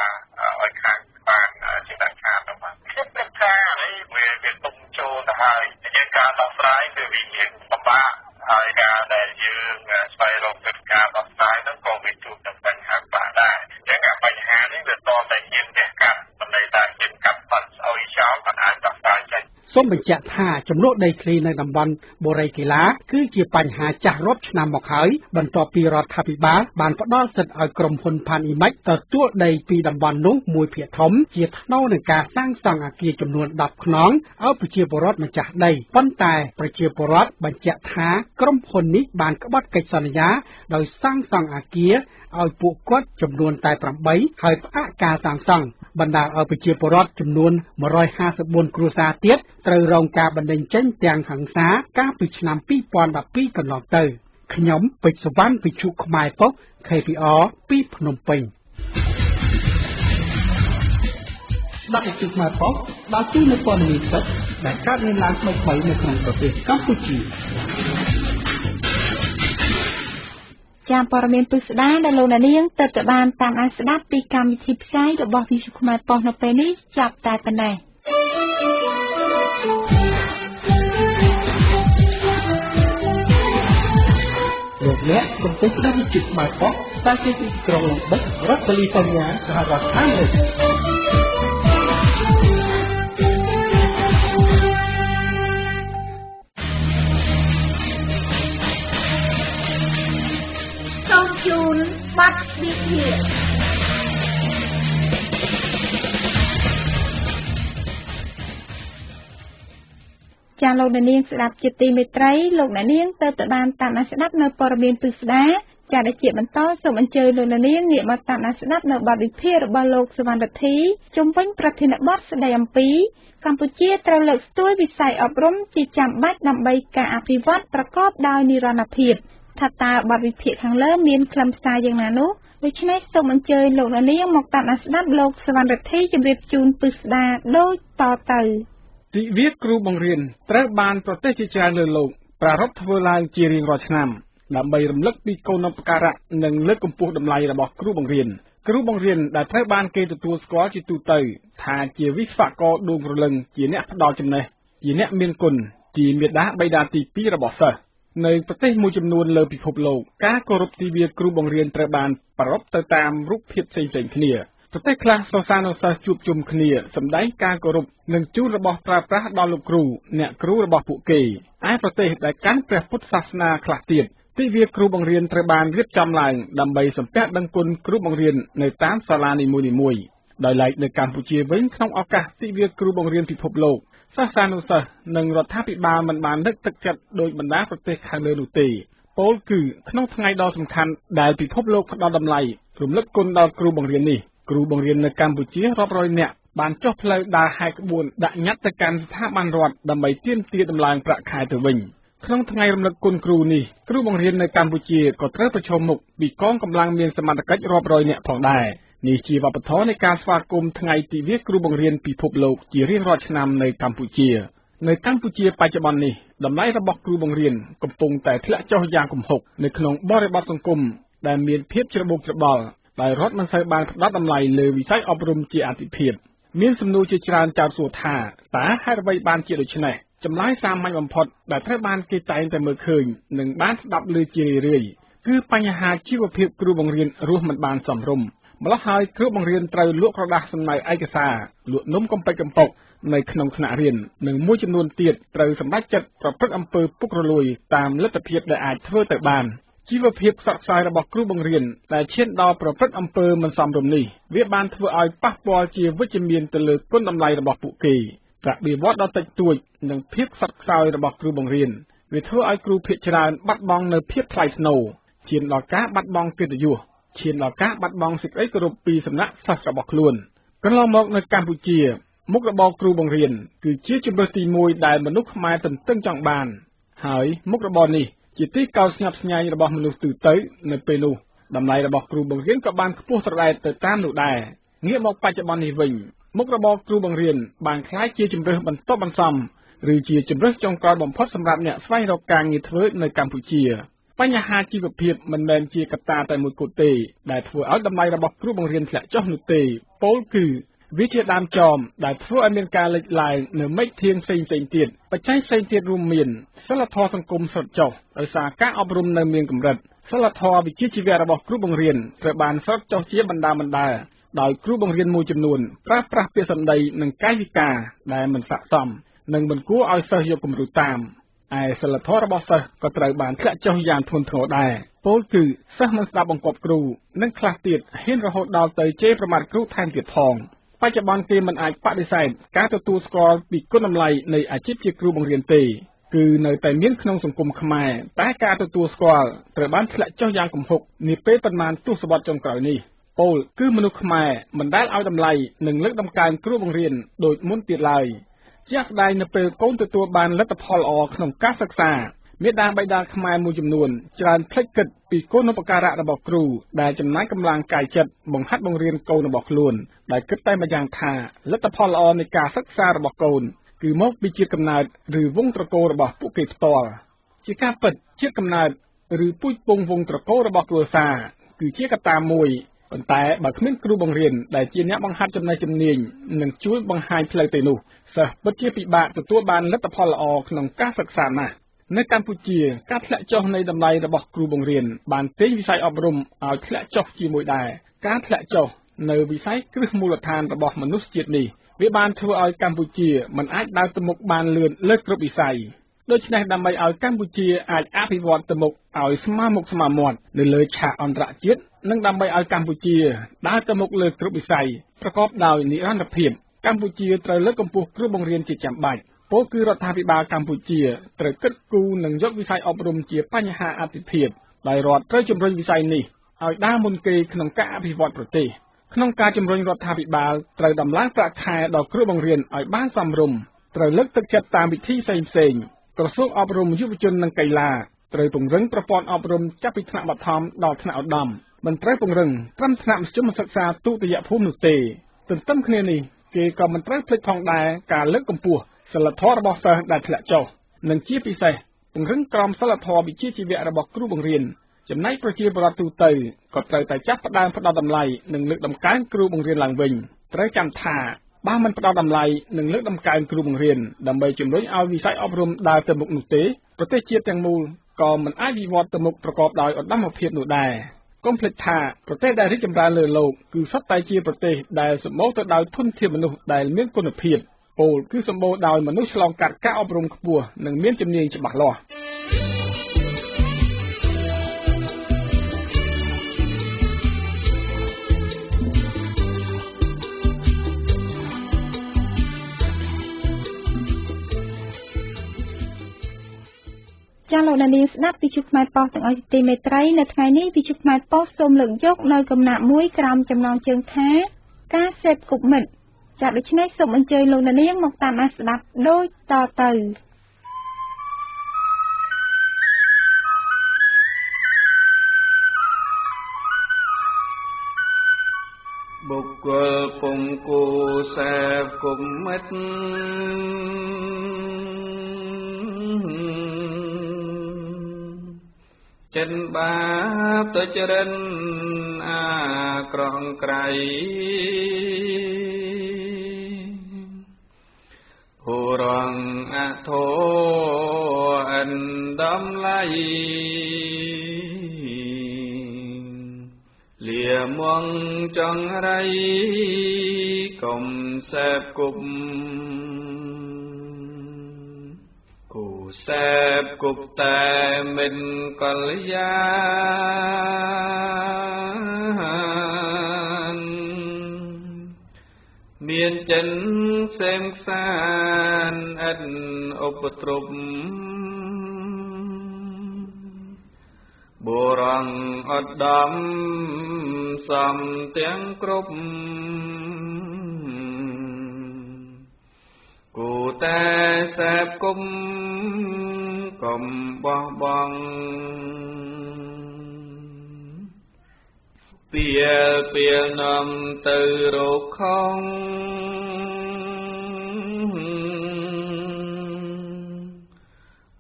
ឲ្យខាងបានជាដាច់ខាតទៅបាទគឺព្រឹត្តិការណ៍នេះវាទុំចូលទៅហើយយើងការដោះស្រាយគឺវាជាពិបាកហើយការដែលយើងស្វែងរកព្រឹត្តិការណ៍ដោះស្រាយហ្នឹងក៏វាជួបនឹងបញ្ហាបាក់ដែរអញ្ចឹងបញ្ហានេះវាតតែហ៊ានកាត់មិនន័យថាហ៊ានកាត់បាត់ស្អុយចោលមិនអាចដោះស្រាយចេញ សូមបញ្ជាក់ថាចំនួនដីធ្លីនៅតំបន់បូរីកីឡាគឺជាបញ្ហាចាស់រាប់ឆ្នាំមកហើយបន្ទាប់ពីរដ្ឋាភិបាលបានផ្ដល់សិទ្ធិឲ្យក្រុមហ៊ុន Pan Imax ទទួលដីពីតំបន់នោះមួយភាគធំជាថ្នូរនឹងការសាងសង់អគារចំនួន10ខ្នងឲ្យប្រជាពលរដ្ឋម្ចាស់ដីប៉ុន្តែប្រជាពលរដ្ឋបញ្ជាក់ថាក្រុមហ៊ុននេះបានក្បត់កិច្ចសន្យាដោយសាងសង់អគារឲ្យពួកគាត់ចំនួនតែ8ហើយផ្អាកការសាងសង់បណ្ដាលឲ្យប្រជាពលរដ្ឋចំនួន154គ្រួសារទៀតត្រូវរងការបណ្តេញចេញទាំងហិង្សាកាលពីឆ្នាំ2012កន្លងទៅខ្ញុំពេជ្រសវណ្ណវិទ្យុខ្មែរប៉ុស្តិ៍ KPR ពីភ្នំពេញស្ដាប់វិទ្យុខ្មែរប៉ុស្តិ៍ដើរតួនៅព័ត៌មានពិតដែលកើតមានឡើងថ្មីៗនៅក្នុងប្រទេសកម្ពុជាចាព័ត៌មានពិស្ដាដែលលោកអ្នកនាងទៅបានតាមអានស្ដាប់ពីកម្មវិធីផ្សាយរបស់វិទ្យុខ្មែរប៉ុស្តិ៍នៅពេលនេះចាប់តែប៉ុណ្ណេះលោកអ្នកកុំភ្លេចស្ដាប់វិទ្យុខ្មែរប៉ុស្តិ៍តាមទីក្រុងបិទរដ្ឋកាលីហ្វ័រញ៉ាសហរដ្ឋអាមេរិកជូនបាត់វិធាចាលោកអ្នកនាងស្ដាប់ជាទីមេត្រីលោកអ្នកនាងទៅបានតាមដានស្ដាប់នៅព័ត៌មានពិស្ដាចាដែលជាបន្តសូមអញ្ជើញលោកអ្នកនាងងាកមកតាមដានស្ដាប់នៅបទវិភាគរបស់លោកសវណ្ណរដ្ឋីជំវិញប្រធានបទស្ដីអំពីកម្ពុជាត្រូវលើកស្ទួយវិស័យអប់រំជាចាំបាច់ដើម្បីការអភិវឌ្ឍប្រកបដោយនិរន្តរភាពថាតើបទវិភាគខាងលើមានខ្លឹមសារយ៉ាងណានោះដូច្នេះសូមអញ្ជើញលោកអ្នកនាងមកតាមដានស្ដាប់លោកសវណ្ណរដ្ឋីជម្រាបជូនពិស្ដាដូចតទៅទិវាគ្រូបង្រៀនត្រូវបានប្រទេសជាច្រើនលើលោកប្រារព្ធធ្វើឡើងជារៀងរាល់ឆ្នាំដើម្បីរំលឹកពីគុណូបការៈនិងលើកកម្ពស់តម្លៃរបស់គ្រូបង្រៀនដែលត្រូវបានគេទទួលស្គាល់ជាទូទៅថាជាវិស្វករដួងព្រលឹងជាអ្នកផ្ដល់ចំណេះជាអ្នកមានគុណជាមាតាបិតាទី2របស់សិស្សនៅប្រទេសមួយចំនួនលើពិភពលោកការគោរពទិវាគ្រូបង្រៀនត្រូវបានប្រារព្ធទៅតាមរូបភាពផ្សេងៗគ្នាប្រទេសខ្លះសរសើរនៅសិស្សជួបជុំគ្នាសម្ដែងការគោរពនិងជូនរបស់ប្រើប្រាស់ដល់លោកគ្រូអ្នកគ្រូរបស់ពួកគេឯប្រទេសដែលកាន់ព្រះពុទ្ធសាសនាខ្លះទៀតទិវាគ្រូបង្រៀនត្រូវបានរៀបចំឡើងដើម្បីសំពះដឹងគុណគ្រូបង្រៀននៅតាមសាលានីមួយៗដោយឡែកនៅកម្ពុជាវិញក្នុងឱកាសទិវាគ្រូបង្រៀនពិភពលោកសិស្សានុសិស្សនិងរដ្ឋាភិបាលមិនបានលើកទឹកចិត្តដោយបណ្ដាប្រទេសខាងលើនោះទេពោលគឺក្នុងថ្ងៃដ៏សំខាន់ដែលពិភពលោកផ្ដល់តម្លៃរំលឹកគុណដល់គ្រូបង្រៀននេះគ្រូបង្រៀននៅកម្ពុជារាប់រយនាក់បានចុះផ្លូវដើរហែកក្បួនដាក់ញត្តិទៅកាន់ស្ថាប័នរដ្ឋដើម្បីទាមទារដំឡើងប្រាក់ខែទៅវិញក្នុងថ្ងៃរំលឹកគុណគ្រូនេះគ្រូបង្រៀននៅកម្ពុជាក៏ត្រូវប្រឈមមុខពីកងកម្លាំងមានសមត្ថកិច្ចរាប់រយនាក់ផងដែរនេះជាវប្បធម៌នៃការស្វាគមន៍ថ្ងៃទិវាគ្រូបង្រៀនពិភពលោកជារៀងរាល់ឆ្នាំនៅកម្ពុជាបច្ចុប្បន្ននេះតម្លៃរបស់គ្រូបង្រៀនកំពុងតែធ្លាក់ចុះយ៉ាងគំហុកនៅក្នុងបរិបទសង្គមដែលមានភាពច្របូកច្របល់ដោយរដ្ឋមិនសូវបានផ្ដល់តម្លៃលើវិស័យអប់រំជាអាទិភាពមានសំណួរជាច្រើនចោទសួរថាតើហេតុអ្វីបានជាដូច្នេះចម្លើយសាមញ្ញបំផុតដែលត្រូវបានគេតែងតែមើលឃើញនិងបានស្ដាប់ឮជារឿយៗគឺបញ្ហាជីវភាពគ្រូបង្រៀនរស់មិនបានសមរម្យម្ល៉េះហើយគ្រូបង្រៀនត្រូវលក់ក្រដាសសំណៅឯកសារលក់នំកំពេចកំប៉ុកនៅក្នុងថ្នាក់រៀននិងមួយចំនួនទៀតត្រូវសម្រេចចិត្តប្រព្រឹត្តអំពើពុករលួយតាមលទ្ធភាពដែលអាចធ្វើទៅបានជីវភាពខ្សត់ខ្សោយរបស់គ្រូបង្រៀនដែលឈានដល់ប្រព្រឹត្តអំពើមិនសមរម្យនេះវាបានធ្វើឲ្យប៉ះពាល់ជាវិជ្ជមានទៅលើគុណតម្លៃរបស់ពួកគេប្រាក់បៀវត្សដ៏តិចតួចនិងភាពខ្សត់ខ្សោយរបស់គ្រូបង្រៀនវាធ្វើឲ្យគ្រូភាគច្រើនបាត់បង់នូវភាពថ្លៃថ្នូរឈានដល់ការបាត់បង់កិត្តិយសឈានដល់ការបាត់បង់សេចក្តីគោរពពីសំណាក់សិស្សរបស់ខ្លួនកន្លងមកនៅកម្ពុជាមុខរបរគ្រូបង្រៀនគឺជាជម្រើសទី1ដែលមនុស្សខ្មែរទន្ទឹងចង់បានហើយមុខរបរនេះជាទីកោតស្ញប់ស្ញែងរបស់មនុស្សទូទៅនៅពេលនោះតម្លៃរបស់គ្រូបង្រៀនក៏បានខ្ពស់ត្រដែតទៅតាមនោះដែរងាកមកបច្ចុប្បន្ននេះវិញមុខរបរគ្រូបង្រៀនបានក្លាយជាជម្រើសបន្ទាប់បន្សំឬជាជម្រើសចុងក្រោយបំផុតសម្រាប់អ្នកស្វែងរកការងារធ្វើនៅកម្ពុជាបញ្ហាជីវភាពមិនមែនជាកត្តាតែមួយគត់ទេដែលធ្វើឲ្យតម្លៃរបស់គ្រូបង្រៀនធ្លាក់ចុះនោះទេពោលគឺវាជាដើមចមដែលធ្វើឲ្យមានការលេចឡើងនៅមេឃធាតុផ្សេងៗទៀតបច្ច័យផ្សេងទៀតរួមមានសិលធម៌សង្គមស្រុតចុះដោយសារការអប់រំនៅមានកម្រិតសិលធម៌វិជ្ជាជីវៈរបស់គ្រូបង្រៀនត្រូវបានស្រុតចុះជាបណ្ដាដោយគ្រូបង្រៀនមួយចំនួនប្រើប្រាស់ពាក្យសម្ដីនិងកាយវិការដែលមិនស័ក្តិសម និងមិនគួរឲ្យសិស្សយកគំរូតាមឯសិលធម៌របស់សិស្សក៏ត្រូវបានធ្លាក់ចុះយ៉ាងធ្ងន់ធ្ងរដែរពោលគឺសិស្សមិនស្ដាប់បង្គាប់គ្រូនិងខ្លះទៀតហ៊ានរហូតដល់ទៅជេរប្រមាថគ្រូថែមទៀតផងបច្ចុប្បន្នគេមិនអាចបដិសេធការទទួលស្គាល់ពីគុណតម្លៃនៃអាជីពជាគ្រូបង្រៀនទេគឺនៅតែមានក្នុងសង្គមខ្មែរតែការទទួលស្គាល់ត្រូវបានធ្លាក់ចុះយ៉ាងគំហុកនាពេលប៉ុន្មានទសវត្សរ៍ចុងក្រោយនេះពោលគឺមនុស្សខ្មែរមិនដែលឲ្យតម្លៃនិងលើកតម្កើងគ្រូបង្រៀនដូចមុនទៀតឡើយជាក់ស្ដែងនៅពេលកូនទទួលបានលទ្ធផលល្អក្នុងការសិក្សាមាតាបិតាខ្មែរមួយចំនួនច្រើនភ្លេចគិតពីគុណូបការៈរបស់គ្រូដែលចំណាយកម្លាំងកាយចិត្តបង្ហាត់បង្រៀនកូនរបស់ខ្លួនដែលគិតតែម្យ៉ាងថាលទ្ធផលល្អនៃការសិក្សារបស់កូនគឺមកពីជាតិកំណើតឬវង្សត្រកូលរបស់ពួកគេផ្ទាល់ជាការពិតជាតិកំណើតឬពូជពង្សវង្សត្រកូលរបស់គ្រួសារគឺជាកត្តាមួយប៉ុន្តែបើគ្មានគ្រូបង្រៀនដែលជាអ្នកបង្ហាត់ចំណេះជំនាញនិងជួយបង្ហាញផ្លូវទៅនោះសិស្សពិតជាពិបាកទទួលបានលទ្ធផលល្អក្នុងការសិក្សាណាស់នៅកម្ពុជាការធ្លាក់ចុះនៃតម្លៃរបស់គ្រូបង្រៀនបានទាញវិស័យអប់រំឲ្យធ្លាក់ចុះជាមួយដែរការធ្លាក់ចុះនៅវិស័យគ្រឹះមូលដ្ឋានរបស់មនុស្សជាតិនេះវាបានធ្វើឲ្យកម្ពុជាមិនអាចដើរទៅមុខបានលឿនលើគ្រប់វិស័យដូច្នេះដើម្បីឲ្យកម្ពុជាអាចអភិវឌ្ឍទៅមុខឲ្យស្មើមុខស្មើមាត់នៅលើឆាកអន្តរជាតិនិងដើម្បីឲ្យកម្ពុជាដើរទៅមុខលើគ្រប់វិស័យប្រកបដោយនិរន្តរភាពកម្ពុជាត្រូវលើកកម្ពស់គ្រូបង្រៀនជាចាំបាច់ពោលគឺរដ្ឋាភិបាលកម្ពុជាត្រូវគិតគូរនិងយកវិស័យអប់រំជាបញ្ហាអាទិភាពដោយរដ្ឋត្រូវជំរុញវិស័យនេះឲ្យដើរមុនគេក្នុងការអភិវឌ្ឍប្រទេសក្នុងការជំរុញរដ្ឋាភិបាលត្រូវដំឡើងប្រាក់ខែដល់គ្រូបង្រៀនឲ្យបានសមរម្យត្រូវលើកទឹកចិត្តតាមវិធីផ្សេងៗក្រសួងអប់រំយុវជននិងកីឡាត្រូវពង្រឹងប្រព័ន្ធអប់រំចាប់ពីថ្នាក់បឋមដល់ថ្នាក់ឧត្តមមិនត្រូវពង្រឹងត្រឹមថ្នាក់មធ្យមសិក្សាទុតិយភូមិនោះទេទន្ទឹមគ្នានេះគេក៏មិនត្រូវភ្លេចផងដែរការលើកកម្ពស់សិលធម៌របស់សិស្សដែលធ្លាក់ចុះនិងជាពិសេសពង្រឹងក្រមសីលធម៌វិជ្ជាជីវៈរបស់គ្រូបង្រៀនចំណែកប្រជាពលរដ្ឋទូទៅក៏ត្រូវតែចាប់ផ្ដើមផ្ដល់តម្លៃនិងលើកតម្កើងគ្រូបង្រៀនឡើងវិញត្រូវចាំថាបើមិនផ្ដល់តម្លៃនិងលើកតម្កើងគ្រូបង្រៀនដើម្បីជំរុញឲ្យវិស័យអប់រំដើរទៅមុខនោះទេប្រទេសជាតិទាំងមូលក៏មិនអាចវិវត្តទៅមុខប្រកបដោយឧត្តមភាពនោះដែរកុំភ្លេចថាប្រទេសដែលរីកចម្រើនលើโลกគឺសុទ្ធតែជាប្រទេសដែលសម្បូរទៅដោយធនធានមនុស្សដែលមានគុណភាពពោលគឺសម្បូរដោយមនុស្សឆ្លងកាត់ការអប់រំខ្ពស់និងមានជំនាញច្បាស់លាស់ចាលោកនាងស្ដាប់វិទ្យុខ្មែរប៉ុស្តិ៍ទាំងអស់ជាទីមេត្រីនៅថ្ងៃនេះវិទ្យុខ្មែរប៉ុស្តិ៍សូមលើកយកនៅកំណាព្យមួយក្រោមចំណងជើងថាការសេពគប់មិត្តចាដូច្នេះសូមអញ្ជើញលោកនាងមកតាមដានស្ដាប់ដូចតទៅបុគ្គលពុំគូសេពគប់មិត្តចិនបាបទៅចរិនអាក្រងក្រៃហូរងអធោអិនដំឡៃលៀមងចង្រៃកុំសេពគប់គូសេពគប់តែមិនកល្យានមានចិនផ្សេងផ្សានអិនឧបទ្រពបុរងអត់ដំសំទាំងគ្រប់គូតែសេពគុំកុំបោះបង់ពីលនាំទៅរកខំ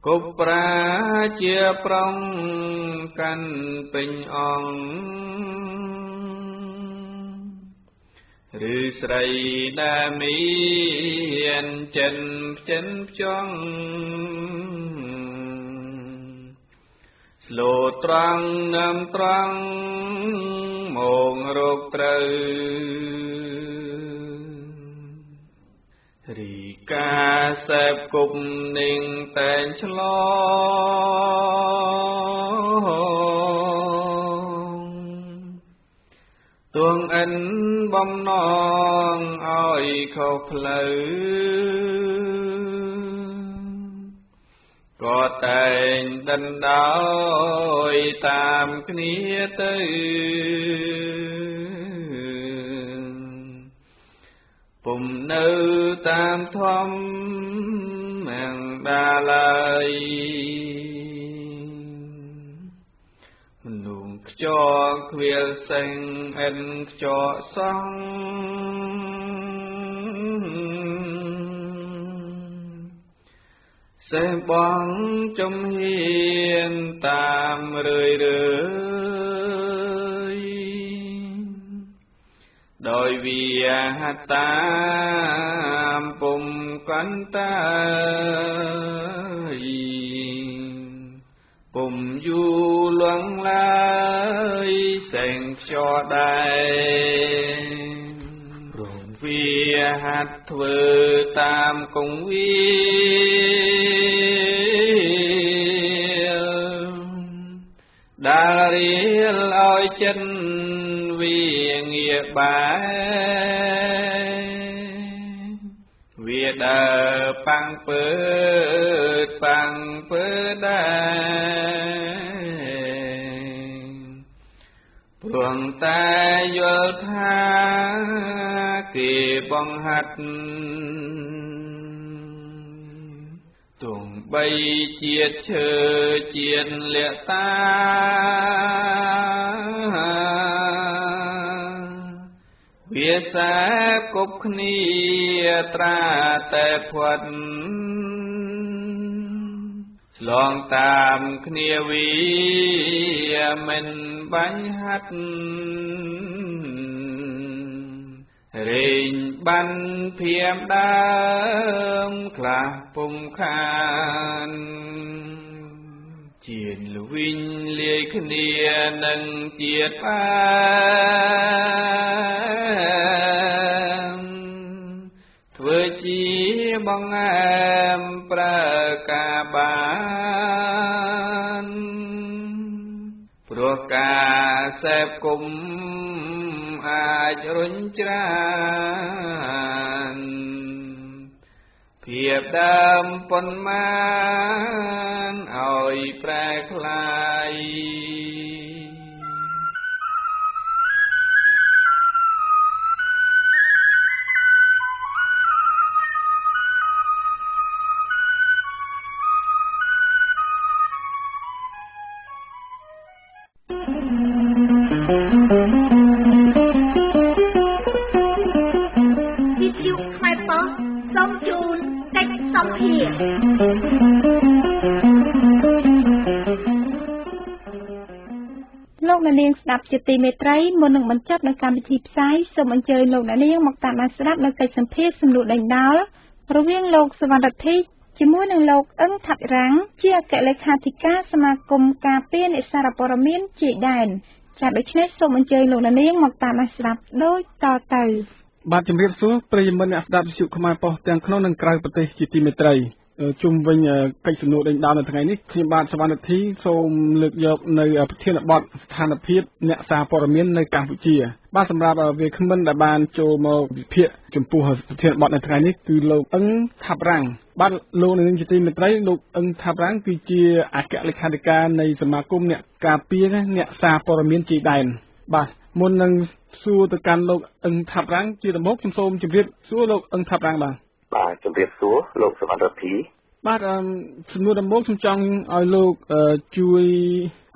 គប់ប្រាជាប្រងកាន់ពេញអង្គឬស្រីដែលមានចិនផ្ចិនផ្ចង់ស្លូតត្រង់ណាំត្រង់មងរកត្រូវ រីកាសេពគប់នឹងតែងឆ្លងទួងអិនបំណងឲ្យខុសផ្លូវក៏តែងដណ្ដោយតាមគ្នាទៅពុំនៅតាមធម្មនឹងដាឡើយមនុស្សខ្ចកខ្វៀលសេងអិនខ្ចកសងសេះបងចំហៀនតាមរឿយដោយវាហតាមពុំកន្តើយពុំយូរលងឡើយសេងខ្ចរដែរព្រមវាហាត់ធ្វើតាមគង្វាដាលរៀលឲ្យចិនវាងាបែវាដើរប៉ាំងពើប៉ាំងពើដែរព្រោះតែយល់ថាគេបង្ហាត់ទងបីជាតិឈើជាតិលក្ខតាវាសាគប់គ្នាត្រាតែផាត់ឆ្លងតាមគ្នាវាមិនបាញ់ហាត់រែងបានភៀមដើមខ្លះពុំខានជាលវិញលាយគ្នានឹងជាតិបានធ្វើជាបងអែមប្រើការបានព្រោះការសេពគុំអាចរុញច្រានភាពដើមប៉ុន្មានឲ្យប្រែក្លាយសូមជូនកិច្ចសម្ភារលោកអ្នកនាងស្ដាប់ជាទីមេត្រីមុននឹងបញ្ចប់នៅកម្មវិធីផ្សាយសូមអញ្ជើញលោកអ្នកនាងមកតាមដានស្ដាប់នៅកិច្ចសម្ភារសំណួរដេញដោលរវាងលោកសវណ្ណរដ្ឋីជាមួយនឹងលោកអឹងថាប់រាំងជាអគ្គលេខាធិការសមាគមការពារអ្នកសារព័ត៌មានជាដែនចា៎ដូច្នេះសូមអញ្ជើញលោកអ្នកនាងមកតាមដានស្ដាប់ដូចតទៅបាទជំរាបសួរប្រិយមិត្តអ្នកស្ដាប់វិទ្យុខ្មែរប៉ុស្តិ៍ទាំងក្នុងនិងក្រៅប្រទេសជាទីមេត្រីជុំវិញកិច្ចសំណួរដេញដោលនៅថ្ងៃនេះខ្ញុំបាទសវណ្ណរដ្ឋីសូមលើកយកនៅប្រធានបទស្ថានភាពអ្នកសារព័ត៌មាននៅកម្ពុជាបាទសម្រាប់វាគ្មិនដែលបានចូលមកវិភាគចំពោះប្រធានបទនៅថ្ងៃនេះគឺលោកអឹងថាប់រាំងបាទលោកនាងជាទីមេត្រីលោកអឹងថាប់រាំងគឺជាអគ្គលេខាធិការនៃសមាគមអ្នកការពារអ្នកសារព័ត៌មានជាដែនបាទមុននឹងសួរទៅកាន់លោកអឹងថាប់រាំងជាដំបូងខ្ញុំសូមជម្រាបសួរលោកអឹងថាប់រាំងបាទជម្រាបសួរលោកសវណ្ណរដ្ឋីបាទសំណួរដំបូងខ្ញុំចង់ឲ្យលោកជួយ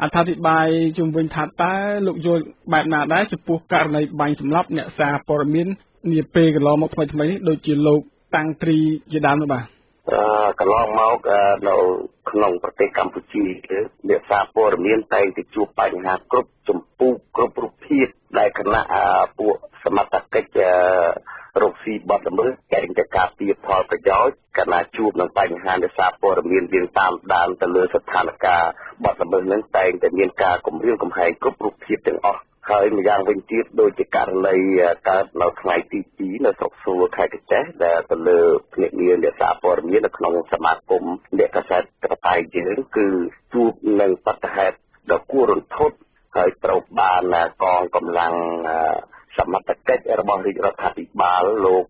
អត្ថាធិប្បាយជុំវិញថាតើលោកយល់បែបណាដែរចំពោះករណីបាញ់សម្លាប់អ្នកសារព័ត៌មាននាពេលកន្លងមកថ្មីនេះដូចជាលោកតាំងត្រីជាដើមនោះបាទកន្លងមកនៅក្នុងប្រទេសកម្ពុជាអ្នកសារព័ត៌មានតែងតែជួបបញ្ហាគ្រប់ចម្ពោះគ្រប់រូបភាពដែលគណៈពួកសមត្ថកិច្ចរកស៊ីបទល្មើសតែងតែការពារផលប្រយោជន៍គណៈជួបនឹងបញ្ហាអ្នកសារព័ត៌មានរៀងតាមដានទៅលើស្ថានភាពបទល្មើសនឹងតែងតែមានការគំរាមកំហែងគ្រប់រូបភាពទាំងអស់ ហើយម្យ៉ាងវិញទៀតដូចជាករណីកើតនៅថ្ងៃទី2នៅស្រុកសួរខេត្តកញ្ចេះដែលទៅលើភ្នាក់ងារអ្នកសារព័ត៌មាននៅក្នុងសមាគមអ្នកកាសែតកតាយយើងគឺជួបនឹងបទហេតុដ៏គួររន្ធត់ហើយត្រូវបានកងកម្លាំងសមត្ថកិច្ចរបស់រាជរដ្ឋាភិបាលលោក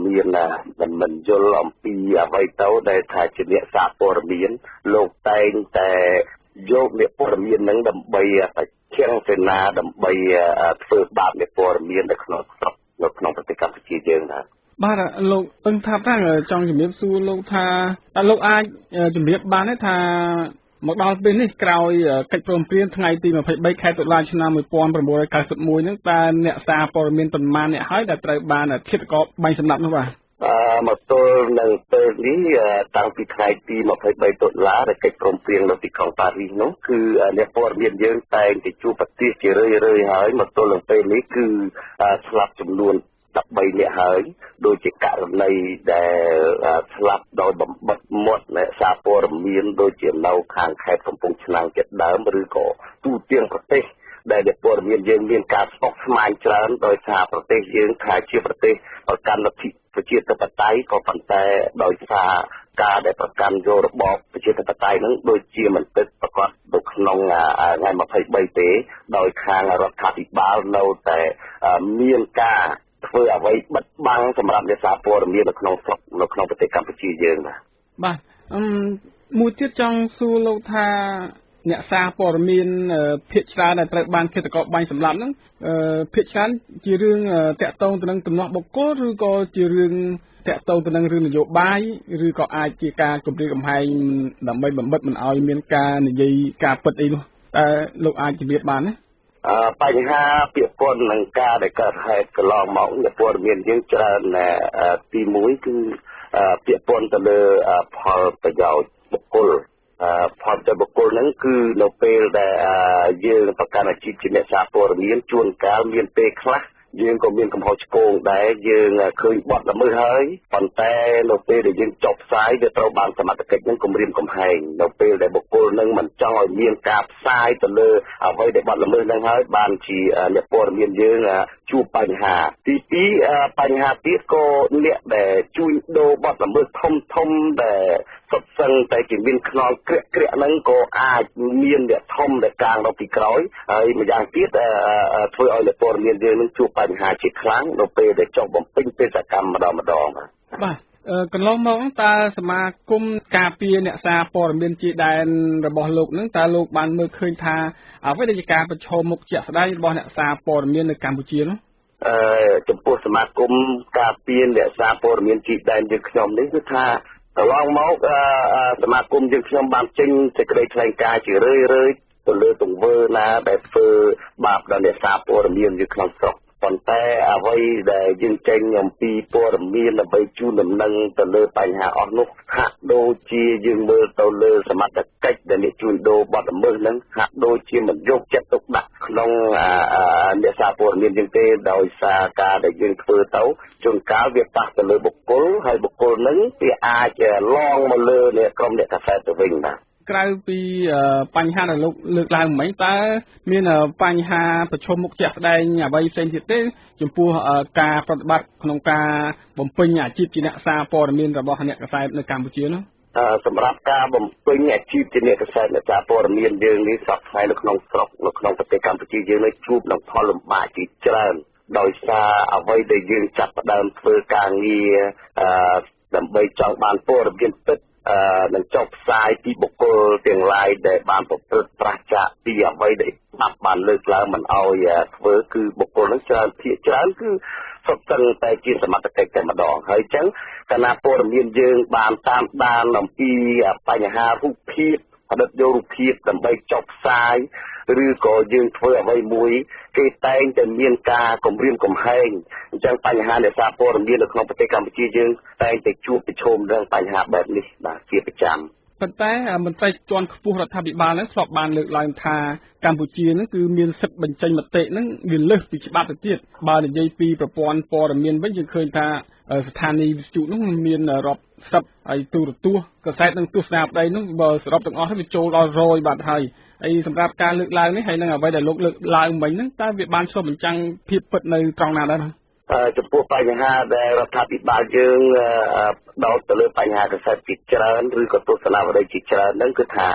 មានមិនយល់អំពីអ្វីទៅដែលថាជាអ្នកសារព័ត៌មានលោកតែងតែយកអ្នកព័ត៌មាននឹងដើម្បីឈៀងសេនាដើម្បីធ្វើបាបអ្នកព័ត៌មាននៅក្នុងប្រទេសកម្ពុជាយើងណាបាទលោកពឹងថាប្រាំងចង់ជំរាបសួរលោកថាតើលោកអាចជំរាបបានទេថាមកដល់ពេលនេះក្រោយកិច្ចព្រមព្រៀងថ្ងៃទី23ខែតុលាឆ្នាំ1991ហ្នឹងតើអ្នកសារព័ត៌មានប៉ុន្មានអ្នកហើយដែលត្រូវបានឃាតករបាញ់សម្លាប់នោះបាទមកទល់នឹងពេលនេះតាំងពីថ្ងៃទី23តុលាដែលកិច្ចព្រមព្រៀងនៅទីក្រុងប៉ារីសនោះគឺអ្នកព័ត៌មានយើងតែងតែជួបប្រទះជារឿយៗហើយមកទល់នឹងពេលនេះគឺស្លាប់ចំនួន13នាក់ហើយដូចជាករណីដែលស្លាប់ដោយបំបិតមាត់អ្នកសារព័ត៌មានដូចជានៅខាងខេត្តកំពង់ឆ្នាំងជាដើមឬក៏ទូទាំងប្រទេសដែលអ្នកព័ត៌មានយើងមានការស្មុគស្មាញច្រើនដោយសារប្រទេសយើងថាជាប្រទេសប្រកាន់លទ្ធិប្រជាធិបតេយ្យក៏ប៉ុន្តែដោយសារការដែលប្រកាន់យករបបប្រជាធិបតេយ្យហ្នឹងដូចជាមិនពិតប្រកបនៅក្នុងថ្ងៃ23ទេដោយខាងរដ្ឋាភិបាលនៅតែមានការធ្វើអ្វីបិទបាំងសម្រាប់អ្នកសារព័ត៌មាននៅក្នុងប្រទេសកម្ពុជាយើងបាទមួយទៀតចង់សួរលោកថាអ្នកសារព័ត៌មានភាគច្រើនដែលត្រូវបានឃាតករបាញ់សម្លាប់ហ្នឹងភាគច្រើនជារឿងតាក់ទងទៅនឹងទំនាស់បុគ្គលឬក៏ជារឿងតាក់ទងទៅនឹងរឿងនយោបាយឬក៏អាចជាការគំរាមកំហែងដើម្បីបំបិទមិនឲ្យមានការនិយាយការពិតអីនោះតើលោកអាចជម្រាបបានទេបញ្ហាពាក្យពន្ធនឹងការដែលកើតហេតុកន្លងមកអ្នកព័ត៌មានយើងច្រើនទី1គឺពាក្យពន្ធទៅលើផលប្រយោជន៍បុគ្គលផលប្រយោជន៍បុគ្គលហ្នឹងគឺនៅពេលដែលយើងប្រកាន់អាជីពជាអ្នកសារព័ត៌មានជួនកាលមានពេលខ្លះយើងក៏មានកំហុសឆ្គងដែរយើងឃើញបទល្មើសហើយប៉ុន្តែនៅពេលដែលយើងចុះផ្សាយវាត្រូវបានសមត្ថកិច្ចនឹងគំរាមកំហែងនៅពេលដែលបុគ្គលនឹងមិនចង់ឲ្យមានការផ្សាយទៅលើអ្វីដែលបទល្មើសនឹងហើយបានជាអ្នកព័ត៌មានយើងជួបបញ្ហាទី2បញ្ហាទៀតក៏អ្នកដែលជួញដូរបទល្មើសធំដែលសុទ្ធសឹងតែជាមានខ្នល់ក្រាក់ហ្នឹងក៏អាចមានអ្នកធំដែលកាងនៅពីក្រោយហើយម្យ៉ាងទៀតធ្វើឲ្យអ្នកព័ត៌មានយើងនឹងជួបបញ្ហាជាខ្លាំងនៅពេលដែលចុះបំពេញបេសកកម្មម្ដងបាទកន្លងមកតើសមាគមការពារអ្នកសារព័ត៌មានជាដែនរបស់លោកនឹងតើលោកបានមើលឃើញថាអ្វីដែលជាការប្រឈមមុខជាក់ស្ដែងរបស់អ្នកសារព័ត៌មាននៅកម្ពុជានោះចំពោះសមាគមការពារអ្នកសារព័ត៌មានជាដែនយើងខ្ញុំនេះគឺថាកន្លងមកសមាគមយើងខ្ញុំបានចេញសេចក្តីថ្លែងការណ៍ជារឿយៗទៅលើទង្វើណាដែលធ្វើបាបដល់អ្នកសារព័ត៌មាននៅក្នុងស្រុកប៉ុន្តែអ្វីដែលយើងចេញអំពីព័ត៌មានដើម្បីជូនដំណឹងទៅលើបញ្ហាអស់នោះហាក់ដូចជាយើងមើលទៅលើសមត្ថកិច្ចដែលអ្នកជួញដូរបទល្មើសហ្នឹងហាក់ដូចជាមិនយកចិត្តទុកដាក់ក្នុងអ្នកសារព័ត៌មានយើងទេដោយសារការដែលយើងធ្វើទៅជួនកាលវាប៉ះទៅលើបុគ្គលហើយបុគ្គលហ្នឹងវាអាចឡងមកលើអ្នកក្រុមអ្នកកាសែតទៅវិញណាក្រៅពីបញ្ហាដែលលោកលើកឡើងមិញតើមានបញ្ហាប្រឈមមុខជាក់ស្ដែងអ្វីផ្សេងទៀតទេចំពោះការប្រតិបត្តិក្នុងការបំពេញអាជីពជាអ្នកសារព័ត៌មានរបស់អ្នកកាសែតនៅកម្ពុជានោះសម្រាប់ការបំពេញអាជីពជាអ្នកកាសែតអ្នកសារព័ត៌មានយើងនេះសពថ្ងៃនៅក្នុងស្រុកនៅក្នុងប្រទេសកម្ពុជាយើងនេះជួបនឹងផលលំបាកជាច្រើនដោយសារអ្វីដែលយើងចាប់ផ្ដើមធ្វើការងារដើម្បីចង់បានព័ត៌មានពិតនឹងចុះផ្សាយពីបុគ្គលទាំងឡាយដែលបានប្រព្រឹត្តប្រឆាចពីអ្វីដែលបានលើកឡើងមិនអោយធ្វើគឺបុគ្គលនឹងច្រើនភាគច្រើនគឺសុទ្ធសឹងតែជាសមត្ថកិច្ចតែម្ដងហើយអញ្ចឹងគណៈព័ត៌មានយើងបានតាមដានអំពីបញ្ហារូបភាពផ្ដិតយករូបភាពដើម្បីចុះផ្សាយឬក៏យើងធ្វើអ្វីមួយគេតែងតែមានការគំរាមកំហែងអញ្ចឹងបញ្ហាអ្នកសារព័ត៌មាននៅក្នុងប្រទេសកម្ពុជាយើងតែងតែជួបប្រឈមនឹងបញ្ហាបែបនេះបាទជាប្រចាំប៉ុន្តែមន្ត្រីជាន់ខ្ពស់រដ្ឋាភិបាលហ្នឹងធ្លាប់បានលើកឡើងថាកម្ពុជាហ្នឹងគឺមានសិទ្ធិបញ្ចេញមតិហ្នឹងវាលើសពីច្បាប់ទៅទៀតបើនិយាយពីប្រព័ន្ធព័ត៌មានវិញយើងឃើញថាស្ថានីយ៍វិទ្យុនោះមានរាប់ សັບហើយទូរទស្សន៍កាសែតនិងទស្សនាបដីនោះបើសរុបទាំងអស់វាចូលដល់100បាត់ហើយហើយសម្រាប់ការលើកឡើងនេះហើយនឹងអ្វីដែលលោកលើកឡើងមិញហ្នឹងតើវាបានឆ្លុះបញ្ចាំងភាពពិតនៅត្រង់ណាដែរចំពោះបញ្ហាដែលរដ្ឋាភិបាលយើងដោតទៅលើបញ្ហាកាសែតជាច្រើនឬក៏ទស្សនាបដីជាច្រើនហ្នឹងគឺថា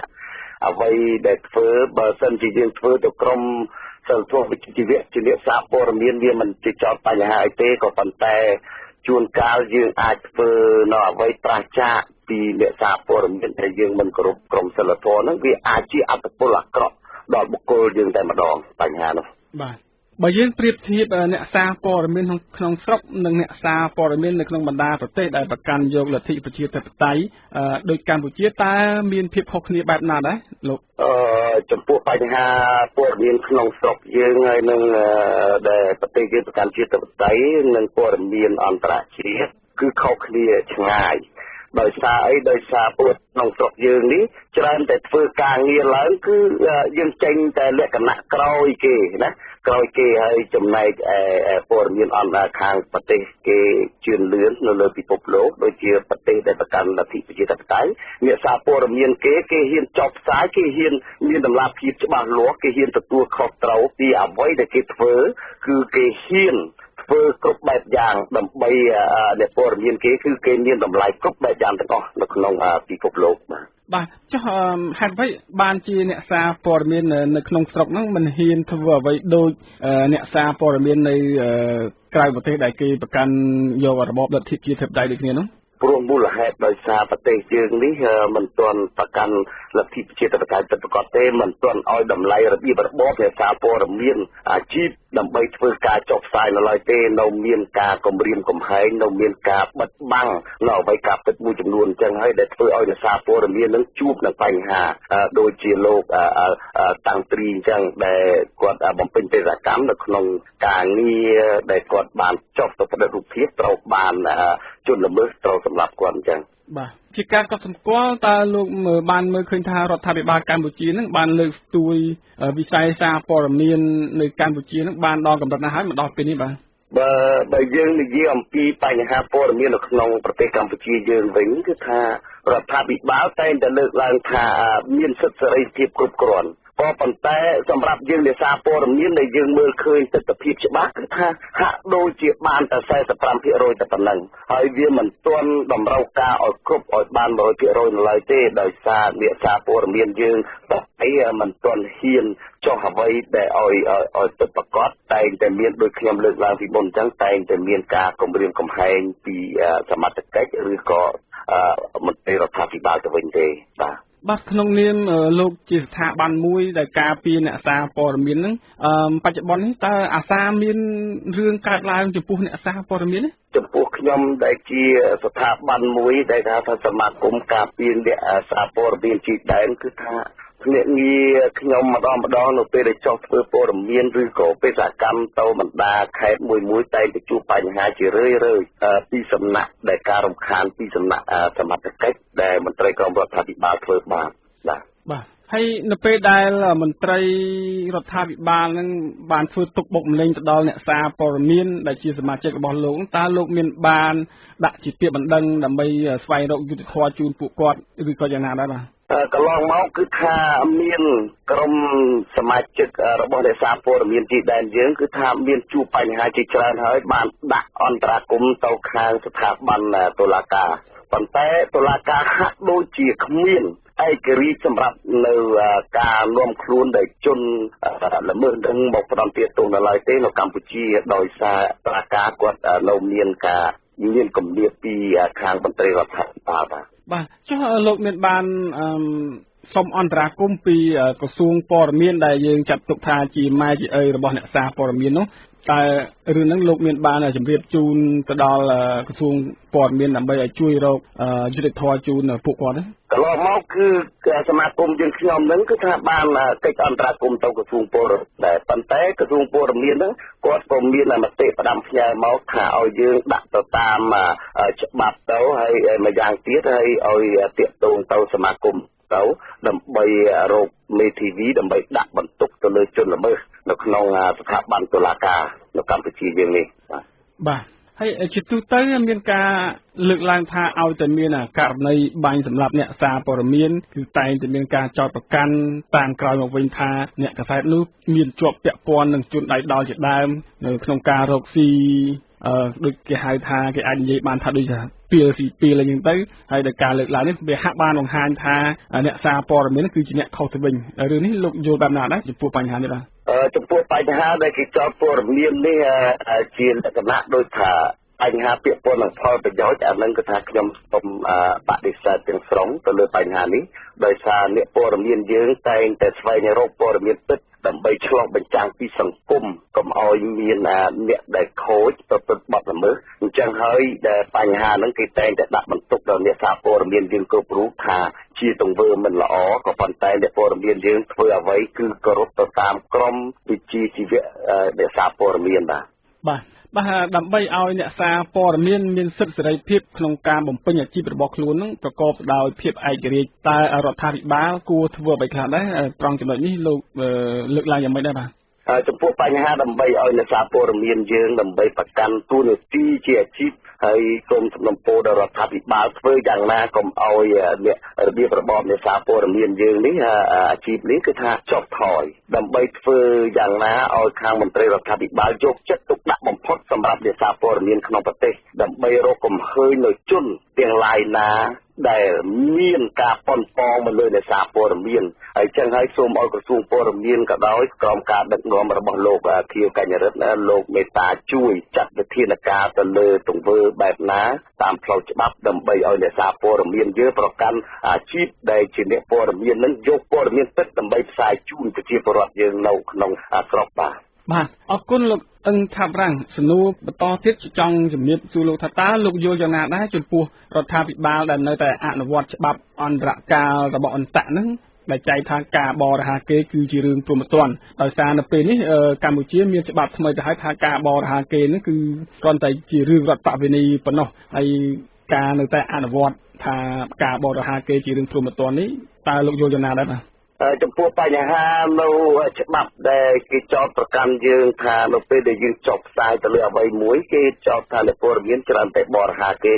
អ្វីដែលធ្វើបើសិនជាយើងធ្វើទៅក្រុមសិលធម៌វិជ្ជាជីវៈជាអ្នកសារព័ត៌មានវាមិនជាចោតបញ្ហាអីទេក៏ប៉ុន្តែជួនកាលយើងអាចធ្វើនៅអ្វីប្រឆាចពីអ្នកសារព័ត៌មានដែលយើងមិនគោរពក្រុមសិលធម៌ហ្នឹងវាអាចជាអត្តពលអាក្រក់ដល់បុគ្គលយើងតែម្ដងបញ្ហានោះបាទបើយើងប្រៀបធៀបអ្នកសារព័ត៌មានក្នុងស្រុកនិងអ្នកសារព័ត៌មាននៅក្នុងបណ្ដាប្រទេសដែលប្រកាន់យកលទ្ធិប្រជាធិបតេយ្យដោយកម្ពុជាតើមានភាពខុសគ្នាបែបណាដែរលោកចំពោះបញ្ហាព័ត៌មានក្នុងស្រុកយើងហើយនឹងដែលប្រទេសយើងប្រកាន់ជាតិធិបតេយ្យនិងព័ត៌មានអន្តរជាតិគឺខុសគ្នាឆ្ងាយដោយសារអីដោយសារពួកក្នុងស្រុកយើងនេះច្រើនតែធ្វើការងារឡើងគឺយើងចេញតែលក្ខណៈក្រោយគេណាក្រោយគេហើយចំណែកព័ត៌មានអន្តរខាងប្រទេសគេជឿនលឿននៅលើពិភពលោកដូចជាប្រទេសដែលប្រកាន់លទ្ធិប្រជាធិបតេយ្យអ្នកសារព័ត៌មានគេហ៊ានចុះផ្សាយគេហ៊ានមានតម្លាភាពច្បាស់លាស់គេហ៊ានទទួលខុសត្រូវពីអ្វីដែលគេធ្វើគឺគេហ៊ានធ្វើគ្រប់បែបយ៉ាងដើម្បីអ្នកព័ត៌មានគេគឺគេមានតម្លៃគ្រប់បែបយ៉ាងទាំងអស់នៅក្នុងពិភពលោកបាទចុះហេតុអ្វីបានជាអ្នកសារព័ត៌មាននៅក្នុងស្រុកហ្នឹងមិនហ៊ានធ្វើអ្វីដូចអ្នកសារព័ត៌មាននៅក្រៅប្រទេសដែលគេប្រកាន់យករបបលទ្ធិប្រជាធិបតេយ្យដូចគ្នានោះព្រោះមូលហេតុដោយសារប្រទេសយើងនេះមិនទាន់ប្រកាន់លទ្ធិប្រជាធិបតេយ្យពិតប្រាកដទេមិនទាន់ឲ្យតម្លៃរបៀបរបបអ្នកសារព័ត៌មានអាជីពដើម្បីធ្វើការចុះផ្សាយនៅឡើយទេនៅមានការគំរាមកំហែងនៅមានការបិទបាំងនៅអ្វីការពិតមួយចំនួនអញ្ចឹងហើយដែលធ្វើឲ្យអ្នកសារព័ត៌មាននឹងជួបនឹងបញ្ហាដូចជាលោកតាំងត្រីអញ្ចឹងដែលគាត់បំពេញបេសកកម្មនៅក្នុងការងារដែលគាត់បានចុះទៅផ្តិតរូបភាពត្រូវបានជនល្មើសត្រូវសម្លាប់គាត់អញ្ចឹងបាទជាការកត់សម្គាល់តើលោកបានមើលឃើញថារដ្ឋាភិបាលកម្ពុជានឹងបានលើកស្ទួយវិស័យសារព័ត៌មាននៅកម្ពុជានឹងបានដល់កម្រិតណាហើយមកដល់ពេលនេះបាទបើយើងនិយាយអំពីបញ្ហាព័ត៌មាននៅក្នុងប្រទេសកម្ពុជាយើងវិញគឺថារដ្ឋាភិបាលតែងតែលើកឡើងថាមានសិទ្ធិសេរីភាពគ្រប់គ្រាន់ក៏ប៉ុន្តែសម្រាប់យើងអ្នកសារព័ត៌មានដែលយើងមើលឃើញទស្សនវិជ្ជាច្បាស់គឺថាហាក់ដូចជាបានតែ 45% តែប៉ុណ្ណឹងហើយវាមិនទាន់តម្រូវការឲ្យគ្រប់ឲ្យបាន 100% នៅឡើយទេដោយសារអ្នកសារព័ត៌មានយើងតែមិនទាន់ហ៊ានចុះអ្វីដែលឲ្យពិតប្រាកដតែងតែមានដូចខ្ញុំលើកឡើងពីមុនអញ្ចឹងតែងតែមានការគំរាមកំហែងពីសមត្ថកិច្ចឬក៏មន្ត្រីរដ្ឋាភិបាលទៅវិញទេបាទក្នុងនាមលោកជាស្ថាប័នមួយដែលការពារអ្នកសារព័ត៌មានហ្នឹងបច្ចុប្បន្ននេះតើអាសាមានរឿងកើតឡើងចំពោះអ្នកសារព័ត៌មានទេចំពោះខ្ញុំដែលជាស្ថាប័នមួយដែលថាសមាគមការពារអ្នកសារព័ត៌មានជាដើមគឺថាភ្នាក់ងារខ្ញុំម្ដងនៅពេលដែលចុះធ្វើព័ត៌មានឬក៏បេសកកម្មទៅបណ្ដាខេត្តមួយតែងតែជួបបញ្ហាជារឿយពីសំណាក់ដែលការរំខានពីសំណាក់សមត្ថកិច្ចដែលមន្ត្រីក្រមរដ្ឋាភិបាលធ្វើបាទហើយនៅពេលដែលមន្ត្រីរដ្ឋាភិបាលនឹងបានធ្វើទុកបុកម្នេញទៅដល់អ្នកសារព័ត៌មានដែលជាសមាជិករបស់លោកតើលោកមានបានដាក់ជាពាក្យបណ្ដឹងដើម្បីស្វែងរកយុត្តិធម៌ជូនពួកគាត់ឬក៏យ៉ាងណាដែរបាទកន្លងមកគឺថាមានក្រុមសមាជិករបស់អ្នកសារព័ត៌មានទីដែនយើងគឺថាមានជួបបញ្ហាជាច្រើនហើយបានដាក់អន្តរាគមន៍ទៅខាងស្ថាប័នតុលាការប៉ុន្តែតុលាការហាក់ដូចជាគ្មានឯករាជ្យសម្រាប់នៅការនាំខ្លួនដែលជនល្មើសនឹងមកផ្ដន្ទាទោសនៅឡើយទេនៅកម្ពុជាដោយសារតុលាការគាត់នៅមានការមានគម្លាតពីខាងមន្ត្រីរដ្ឋាភិបាលបាទចុះលោកមានបានសុំអន្តរាគមន៍ពីក្រសួងព័ត៌មានដែលយើងចាត់ទុកថាជាម៉ែជាឪរបស់អ្នកសារព័ត៌មាននោះតែរឿងហ្នឹងលោកមានបានជម្រាបជូនទៅដល់ក្រសួងព័ត៌មានដើម្បីឲ្យជួយរកយុត្តិធម៌ជូនពួកគាត់ទេកន្លងមកគឺសមាគមយើងខ្ញុំហ្នឹងគឺថាបានកិច្ចអន្តរាគមន៍ទៅក្រសួងព័ត៌មានដែរប៉ុន្តែក្រសួងព័ត៌មានហ្នឹងគាត់ក៏មានមតិផ្ដាំផ្ញើមកថាឲ្យយើងដាក់ទៅតាមច្បាប់ទៅហើយម្យ៉ាងទៀតហើយឲ្យតាក់ទងទៅសមាគមទៅដើម្បីរកមេធាវីដើម្បីដាក់បន្ទុកទៅលើជនល្មើសនៅក្នុងស្ថាប័នតុលាការនៅកម្ពុជាយើងនេះបាទហ ហើយជាទូទៅមានការលើកឡើងថាឲ្យតែមានករណីបាញ់សម្រាប់អ្នកសារព័ត៌មានគឺតែងតែមានការចោទប្រកាន់តាមក្រោយមកវិញថាអ្នកកាសែតនោះមានជាប់ពាក់ព័ន្ធនឹងជនដៃដល់ជាដើមនៅក្នុងការរកស៊ីដូចគេហៅថាគេអាចនិយាយបានថាដូចថាពីលស៊ីពីលអញ្ចឹងទៅហើយដោយការលើកឡើងនេះវាហាក់បានបង្ហាញថាអ្នកសារព័ត៌មានគឺជាអ្នកខុសទៅវិញរឿងនេះលោកយល់បែបណាដែរចំពោះបញ្ហានេះបាទចំពោះបញ្ហាដែលគេចោទព័ត៌មាននេះជាលក្ខណៈដូចថាបញ្ហាពាក់ព័ន្ធនឹងផលប្រយោជន៍អានឹងគឺថាខ្ញុំសូមបដិសេធទាំងស្រុងទៅលើបញ្ហានេះដោយសារអ្នកព័ត៌មានយើងតែងតែស្វែងរកព័ត៌មានពិតដើម្បីឆ្លុះបញ្ចាំងពីសង្គមកុំឲ្យមានអ្នកដែលខូចប្រព្រឹត្តបទល្មើសអញ្ចឹងហើយដែលបញ្ហាហ្នឹងគេតែងតែដាក់បន្ទុកដល់អ្នកសារព័ត៌មានយើងគ្រប់រូបថាជាទង្វើមិនល្អក៏ប៉ុន្តែអ្នកព័ត៌មានយើងធ្វើអ្វីគឺគោរពទៅតាមក្រមវិជ្ជាជីវៈអ្នកសារព័ត៌មានបាទដើម្បីឲ្យអ្នកសារព័ត៌មានមានសិទ្ធិសេរីភាពក្នុងការបំពេញអាជីពរបស់ខ្លួននឹងប្រកបដោយភាពឯករាជ្យតើរដ្ឋាភិបាលគួរធ្វើអ្វីខ្លះដែរត្រង់ចំណុចនេះលោកលើកឡើងយ៉ាងម៉េចដែរបាទចំពោះបញ្ហាដើម្បីឲ្យអ្នកសារព័ត៌មានយើងដើម្បីប្រកាន់តួនាទីជាអាជីពហើយសូមសំណូមពរដល់រដ្ឋាភិបាលធ្វើយ៉ាងណាកុំឲ្យអ្នករបៀបរបបអ្នកសារព័ត៌មានយើងនេះអាជីពនេះគឺថាចុះថយដើម្បីធ្វើយ៉ាងណាឲ្យខាងមន្ត្រីរដ្ឋាភិបាលយកចិត្តទុកដាក់បំផុតសម្រាប់អ្នកសារព័ត៌មានក្នុងប្រទេសដើម្បីរកកំឃើញនៅជនទាំងឡាយណាដែលមានការប៉ុនប៉ងមកលើអ្នកសារព័ត៌មានហើយចឹងហើយសូមឲ្យក្រសួងព័ត៌មានក៏ដោយក្រោមការដឹកនាំរបស់លោកខៀវកញ្ញរិទ្ធលោកមេត្តាជួយចាត់វិធានការទៅលើទង្វើបែបណាតាមផ្លូវច្បាប់ដើម្បីឲ្យអ្នកសារព័ត៌មានយើងប្រកាន់អាជីពដែលជាអ្នកព័ត៌មាននឹងយកព័ត៌មានពិតដើម្បីផ្សាយជូនប្រជាពលរដ្ឋយើងនៅក្នុងស្រុកបាទអរគុណលោកអឹងថាប់រាំងសំណួរបន្តទៀតចង់ជំរាបសួរលោកថាតើលោកយល់យ៉ាងណាដែរចំពោះរដ្ឋាភិបាលដែលនៅតែអនុវត្តច្បាប់អន្តរកាលរបស់អន្តៈហ្នឹងដែលចែកថាការបរិហាកេរគឺជារឿងព្រហ្មទណ្ឌដោយសារនៅពេលនេះកម្ពុជាមានច្បាប់ថ្មីទៅហើយថាការបរិហាកេរហ្នឹងគឺគ្រាន់តែជារឿងរដ្ឋបវេនីប៉ុណ្ណោះហើយការនៅតែអនុវត្តថាការបរិហាកេរជារឿងព្រហ្មទណ្ឌនេះតើលោកយល់យ៉ាងណាដែរបាទចំពោះបញ្ហានៅច្បាប់ដែលគេចោទប្រកាន់យើងថានៅពេលដែលយើងចុះផ្សាយទៅលើអ្វីមួយគេចោទថាអ្នកព័ត៌មានច្រើនតែបរិហាគេ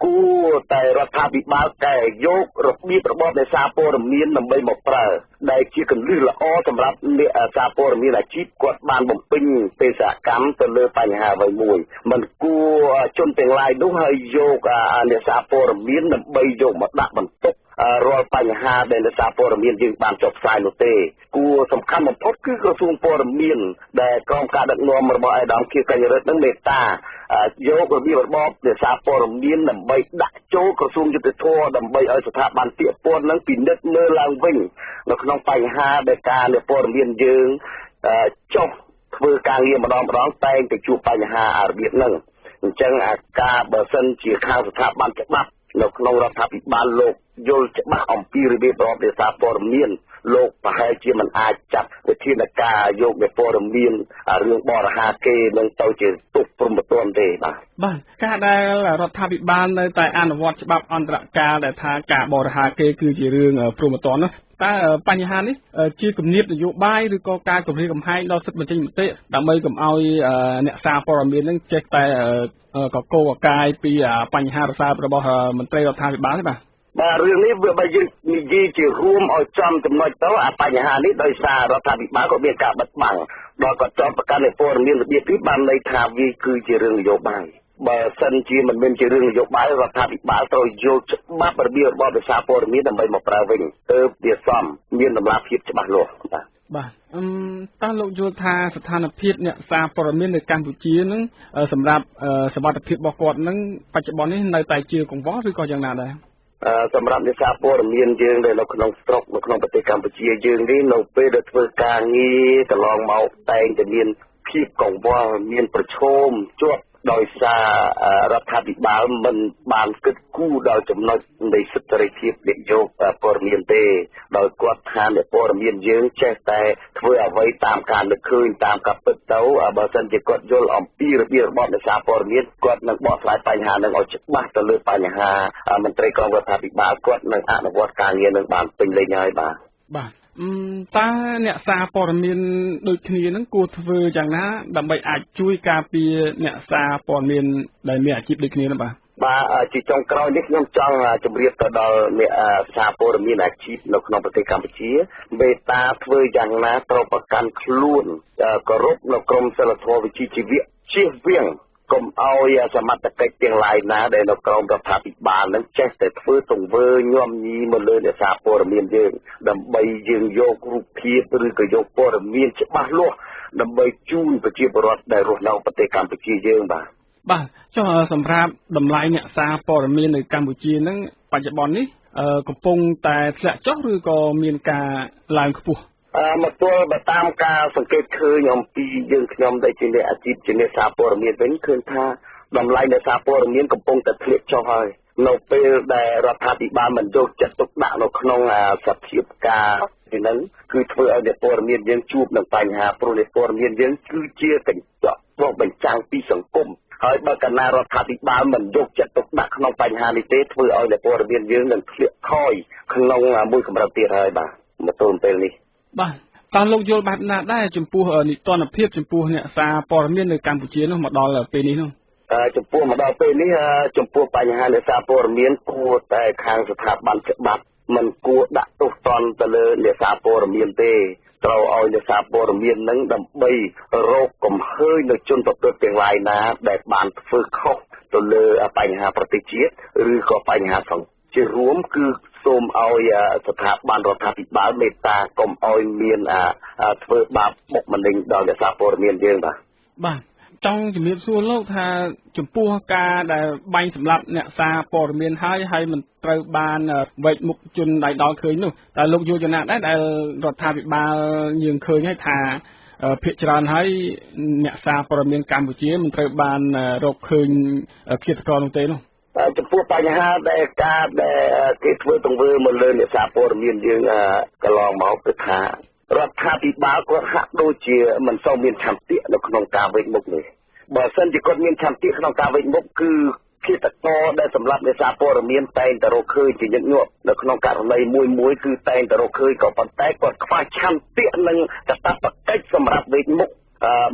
គួរតែរដ្ឋាភិបាលកែយករបៀបរបបនៃសារព័ត៌មានដើម្បីមកប្រើដែលជាគន្លឹះល្អសម្រាប់អ្នកសារព័ត៌មានអាជីពគាត់បានបំពេញបេសកកម្មទៅលើបញ្ហាអ្វីមួយមិនគួរជនទាំងឡាយនោះហើយយកអ្នកសារព័ត៌មានដើម្បីយកមកដាក់បន្ទុករាល់បញ្ហាដែលអ្នកសារព័ត៌មានយើងបានចុះផ្សាយនោះទេគួរសំខាន់បំផុតគឺក្រសួងព័ត៌មានដែលក្រោមការដឹកនាំរបស់អាដាមខៀវកញ្ញរិទ្ធនឹងមេត្តាយករបៀបរបបអ្នកសារព័ត៌មានដើម្បីដាក់ចូលក្រសួងយុទ្ធភ័ពដើម្បីឲ្យស្ថាប័នពាក់ព័ន្ធនឹងពិនិត្យមើលឡើងវិញនៅក្នុងបញ្ហាដែលការអ្នកព័ត៌មានយើងចុះធ្វើការងារម្ដងតែងតែជួបបញ្ហារបៀបហ្នឹងអញ្ចឹងការបើសិនជាខាងស្ថាប័នច្បាប់នៅក្នុងរដ្ឋាភិបាលលោកយល់ច្បាស់អំពីរបៀបរបបអ្នកសារព័ត៌មានលោកប្រហែលជាមិនអាចចាត់វិធានការយកអ្នកព័ត៌មានរឿងបរិហាគេនឹងទៅជាទុកព្រមទណ្ឌទេបាទការដែលរដ្ឋាភិបាលនៅតែអនុវត្តច្បាប់អន្តរកាលដែលថាការបរិហាគេគឺជារឿងព្រមទណ្ឌនោះតើបញ្ហានេះជាគំនិតនយោបាយឬក៏ការគម្រាមកំហែងដល់សិទ្ធិបញ្ចេញមតិដើម្បីកុំឲ្យអ្នកសារព័ត៌មាននឹងចេះតែកកកកាយពីបញ្ហារសើបរបស់មន្ត្រីរដ្ឋាភិបាលទេបាទរឿងនេះវាបើយើងនិយាយជារួមឲ្យចំចំណុចទៅបញ្ហានេះដោយសាររដ្ឋាភិបាលក៏មានការបិទបាំងដល់ក៏ចោទប្រកាន់នៃព័ត៌មានរបៀបនេះបានន័យថាវាគឺជារឿងនយោបាយបើសិនជាមិនមែនជារឿងនយោបាយរដ្ឋាភិបាលត្រូវយកច្បាប់របៀបរបបសារព័ត៌មានដើម្បីមកប្រើវិញទើបវាសមមានតម្លាភាពច្បាស់លាស់បាទតើលោកយល់ថាស្ថានភាពអ្នកសារព័ត៌មាននៅកម្ពុជានឹងសម្រាប់សុវត្ថិភាពរបស់គាត់នឹងបច្ចុប្បន្ននេះនៅតែជាកង្វល់ឬក៏យ៉ាងណាដែរសម្រាប់អ្នកសារព័ត៌មានយើងដែលនៅក្នុងស្រុកនៅក្នុងប្រទេសកម្ពុជាយើងនេះនៅពេលដែលធ្វើការងារកន្លងមកតែងតែមានភាពកង្វល់មានប្រឈមជាប់ដោយសាររដ្ឋាភិបាលមិនបានគិតគូរដល់ចំណុចនៃសិទ្ធិសេរីភាពអ្នកយកព័ត៌មានទេដោយគាត់ថាអ្នកព័ត៌មានយើងចេះតែធ្វើអ្វីតាមការនឹកឃើញតាមការពិតទៅបើសិនជាគាត់យល់អំពីរបៀបរបបអ្នកសារព័ត៌មានគាត់នឹងបកស្រាយបញ្ហានឹងឲ្យច្បាស់ទៅលើបញ្ហាមន្ត្រីក្រមរដ្ឋាភិបាលគាត់នឹងអនុវត្តការងារនឹងបានពេញលេញហើយបាទ តើអ្នកសារព័ត៌មានដូចគ្នានឹងគួរធ្វើយ៉ាងណាដើម្បីអាចជួយការពារអ្នកសារព័ត៌មានដែលមានអាជីពដូចគ្នានោះបាទជាចុងក្រោយនេះខ្ញុំចង់ជម្រាបទៅដល់អ្នកសារព័ត៌មានអាជីពនៅក្នុងប្រទេសកម្ពុជាមេត្តាធ្វើយ៉ាងណាត្រូវប្រកាន់ខ្លួនគោរពនៅក្រមសីលធម៌វិជ្ជាជីវៈជៀសវាងកុំឲ្យសមត្ថកិច្ចទាំងឡាយណាដែលនៅក្រោមរដ្ឋាភិបាលនឹងចេះតែធ្វើទង្វើញោមញីមកលើអ្នកសារព័ត៌មានយើងដើម្បីយើងយករូបភាពឬក៏យកព័ត៌មានច្បាស់លាស់ដើម្បីជូនប្រជាពលរដ្ឋដែលរស់នៅប្រទេសកម្ពុជាយើងបាទចុះសម្រាប់តម្លៃអ្នកសារព័ត៌មាននៅកម្ពុជានឹងបច្ចុប្បន្ននេះកំពុងតែធ្លាក់ចុះឬក៏មានការឡើងខ្ពស់មកទល់បើតាមការសង្កេតឃើញអំពីយើងខ្ញុំដែលជាអ្នកអាជីពជាអ្នកសារព័ត៌មានវិញឃើញថាតម្លៃអ្នកសារព័ត៌មានកំពុងតែធ្លាក់ចុះហើយនៅពេលដែលរដ្ឋាភិបាលមិនយកចិត្តទុកដាក់នៅក្នុងសភាពការទីហ្នឹងគឺធ្វើឲ្យអ្នកព័ត៌មានយើងជួបនឹងបញ្ហាព្រោះអ្នកព័ត៌មានយើងគឺជាកញ្ចក់ឆ្លុះបញ្ចាំងពីសង្គមហើយបើកាលណារដ្ឋាភិបាលមិនយកចិត្តទុកដាក់ក្នុងបញ្ហានេះទេធ្វើឲ្យអ្នកព័ត៌មានយើងនឹងធ្លាក់ថយក្នុងមួយកម្រិតទៀតហើយបាទមកទល់ពេលនេះបាទតើលោកយល់បែបណាដែរចំពោះនីតិរដ្ឋភាពចំពោះអ្នកសារព័ត៌មាននៅកម្ពុជានោះមកដល់ពេលនេះនោះចំពោះមកដល់ពេលនេះចំពោះបញ្ហាអ្នកសារព័ត៌មានគួរតែខាងស្ថាប័នច្បាប់មិនគួរដាក់ទោសទណ្ឌទៅលើអ្នកសារព័ត៌មានទេត្រូវឲ្យអ្នកសារព័ត៌មាននឹងដើម្បីរកកំហើញនៅជនប្រព្រឹត្តទាំងឡាយណាដែលបានធ្វើខុសទៅលើបញ្ហាប្រទេសជាតិឬក៏បញ្ហាសង្គមជារួមគឺសូមឲ្យស្ថាប័នរដ្ឋាភិបាលមេត្តាកុំឲ្យមានធ្វើបាបបុកម្នេញដល់អ្នកសារព័ត៌មានយើងបាទចង់ជំរាបសួរលោកថាចំពោះការដែលបាញ់សម្លាប់អ្នកសារព័ត៌មានហើយមិនត្រូវបានវេចមុខជនដៃដល់ឃើញនោះតែលោកយល់យ៉ាងណាដែរដែលរដ្ឋាភិបាលយើងឃើញហើយថាភាគច្រើនហើយអ្នកសារព័ត៌មានកម្ពុជាមិនត្រូវបានរកឃើញឃាតករនោះទេនោះចំពោះបញ្ហាដែលការដែលគេធ្វើទង្វើមកលើអ្នកសារព័ត៌មានយើងកន្លងមកគឺថារដ្ឋាភិបាលគាត់ហាក់ដូចជាមិនសូវមានឆន្ទៈនៅក្នុងការវេចមុខនេះបើសិនជាគាត់មានឆន្ទៈក្នុងការវេចមុខគឺឃាតករដែលសម្រាប់អ្នកសារព័ត៌មានតែងតែរកឃើញជាញឹកញាប់នៅក្នុងករណីមួយគឺតែងតែរកឃើញក៏ប៉ុន្តែគាត់ខ្វះឆន្ទៈនិងកាតព្វកិច្ចសម្រាប់វេចមុខ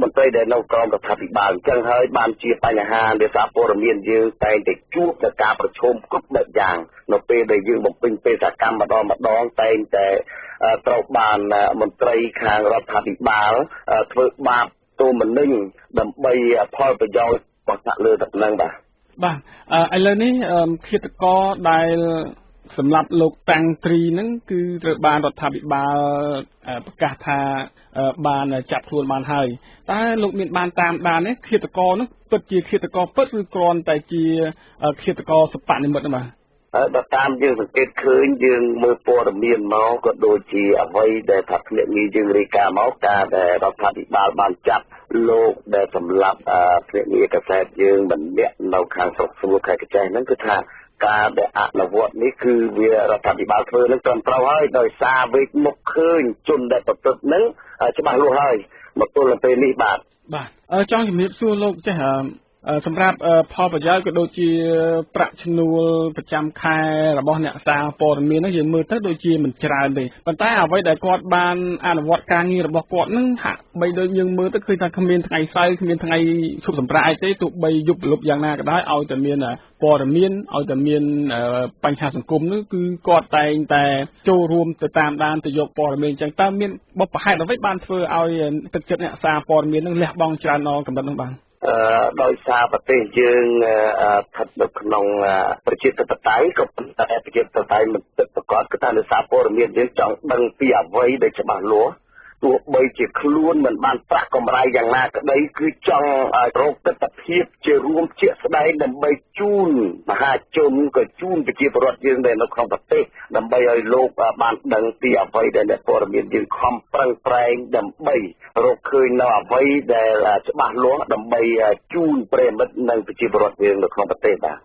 មន្ត្រីដែលនៅក្រោមរដ្ឋាភិបាលអញ្ចឹងហើយបានជាបញ្ហាអ្នកសារព័ត៌មានយើងតែងតែជួបនឹងការប្រឈមគ្រប់បែបយ៉ាងនៅពេលដែលយើងបំពេញបេសកកម្មម្ដងតែងតែត្រូវបានមន្ត្រីខាងរដ្ឋាភិបាលធ្វើបាបទោសមនិញដើម្បីផលប្រយោជន៍របស់អ្នកលើទឹកនឹងបាទឥឡូវនេះឃាតករដែលសម្រាប់លោកតាំងត្រីហ្នឹងគឺត្រូវបានរដ្ឋាភិបាលប្រកាសថាបានចាប់ខ្លួនបានហើយតើលោកមានបានតាមដានទេឃាតករនោះពិតជាឃាតករពិតឬគ្រាន់តែជាឃាតករសប្បនិមិត្តទេបាទបើតាមយើងសង្កេតឃើញយើងមើលព័ត៌មានមកក៏ដូចជាអ្វីដែលថាភ្នាក់ងារយើងរាយការណ៍មកការដែលរដ្ឋាភិបាលបានចាប់លោកដែលសម្លាប់ភ្នាក់ងារកាសែតយើងម្នាក់នៅខាងស្រុកស្រួលខេត្តកញ្ចេះហ្នឹងគឺថាការដែលអនុវត្តនេះគឺវារដ្ឋាភិបាលធ្វើនឹងត្រឹមត្រូវហើយដោយសារវេកមុខឃើញជនដែលប្រព្រឹត្តហ្នឹងច្បាស់លាស់ហើយមកទល់នឹងពេលនេះបាទចង់ជំរាបសួរលោកចេះសម្រាប់ផលប្រយោជន៍ក៏ដូចជាប្រាក់ឈ្នួលប្រចាំខែរបស់អ្នកសារព័ត៌មានហ្នឹងយើងមើលទៅដូចជាមិនច្រើនទេប៉ុន្តែអ្វីដែលគាត់បានអនុវត្តការងាររបស់គាត់ហ្នឹងហាក់បីដូចយើងមើលទៅឃើញថាគ្មានថ្ងៃសៅរ៍គ្មានថ្ងៃឈប់សម្រាកអីទេទោះបីយប់លុបយ៉ាងណាក៏ដោយឲ្យតែមានព័ត៌មានឲ្យតែមានបញ្ហាសង្គមនោះគឺគាត់តែងតែចូលរួមទៅតាមដានទៅយកព័ត៌មានអញ្ចឹងតើមានបុព្វហេតុអ្វីបានធ្វើឲ្យទឹកចិត្តអ្នកសារព័ត៌មាននឹងលះបង់ច្រើនដល់កម្រិតនោះបាទដោយសារប្រទេសយើងស្ថិតនៅក្នុងប្រជាធិបតេយ្យក៏ប៉ុន្តែប្រជាធិបតេយ្យមិនពិតប្រាកដគឺថាអ្នកសារព័ត៌មានយើងចង់ដឹងពីអ្វីដែលច្បាស់លាស់ទោះបីជាខ្លួនមិនបានប្រាក់កម្រៃយ៉ាងណាក្តីគឺចង់រកទស្សនវិជ្ជាជារួមជាក់ស្ដែងដើម្បីជូនមហាជនក៏ជូនប្រជាពលរដ្ឋយើងដែលនៅក្នុងប្រទេសដើម្បីឲ្យលោកបានដឹងពីអ្វីដែលអ្នកព័ត៌មានយើងខំប្រឹងប្រែងដើម្បីរកឃើញនៅអ្វីដែលច្បាស់លាស់ដើម្បីជូនប្រិយមិត្តនិងប្រជាពលរដ្ឋយើងនៅក្នុងប្រទេសបាទ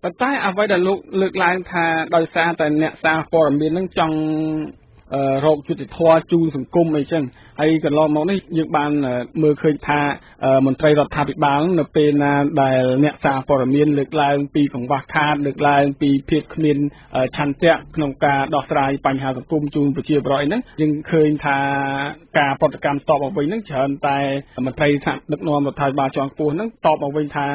ប៉ុន្តែអ្វីដែលលោកលើកឡើងថាដោយសារតែអ្នកសារព័ត៌មាននឹងចង់ រោគយុតិធម៌ជូនសង្គមអីចឹងហើយកន្លងមកនេះយើងបានមើលឃើញថាមន្ត្រីរដ្ឋាភិបាលនៅពេលណាដែលអ្នកសារព័ត៌មានលើកឡើងពីកង្វះខាតលើកឡើងពីភាពគ្មានឆន្ទៈក្នុងការដោះស្រាយបញ្ហាសង្គមជូនប្រជាពលរដ្ឋហ្នឹងយើងឃើញថាការប្រតិកម្មតបមកវិញហ្នឹងច្រើនតែមន្ត្រីថ្នាក់ដឹកនាំរដ្ឋាភិបាលជាន់ខ្ពស់ហ្នឹងតបមកវិញថា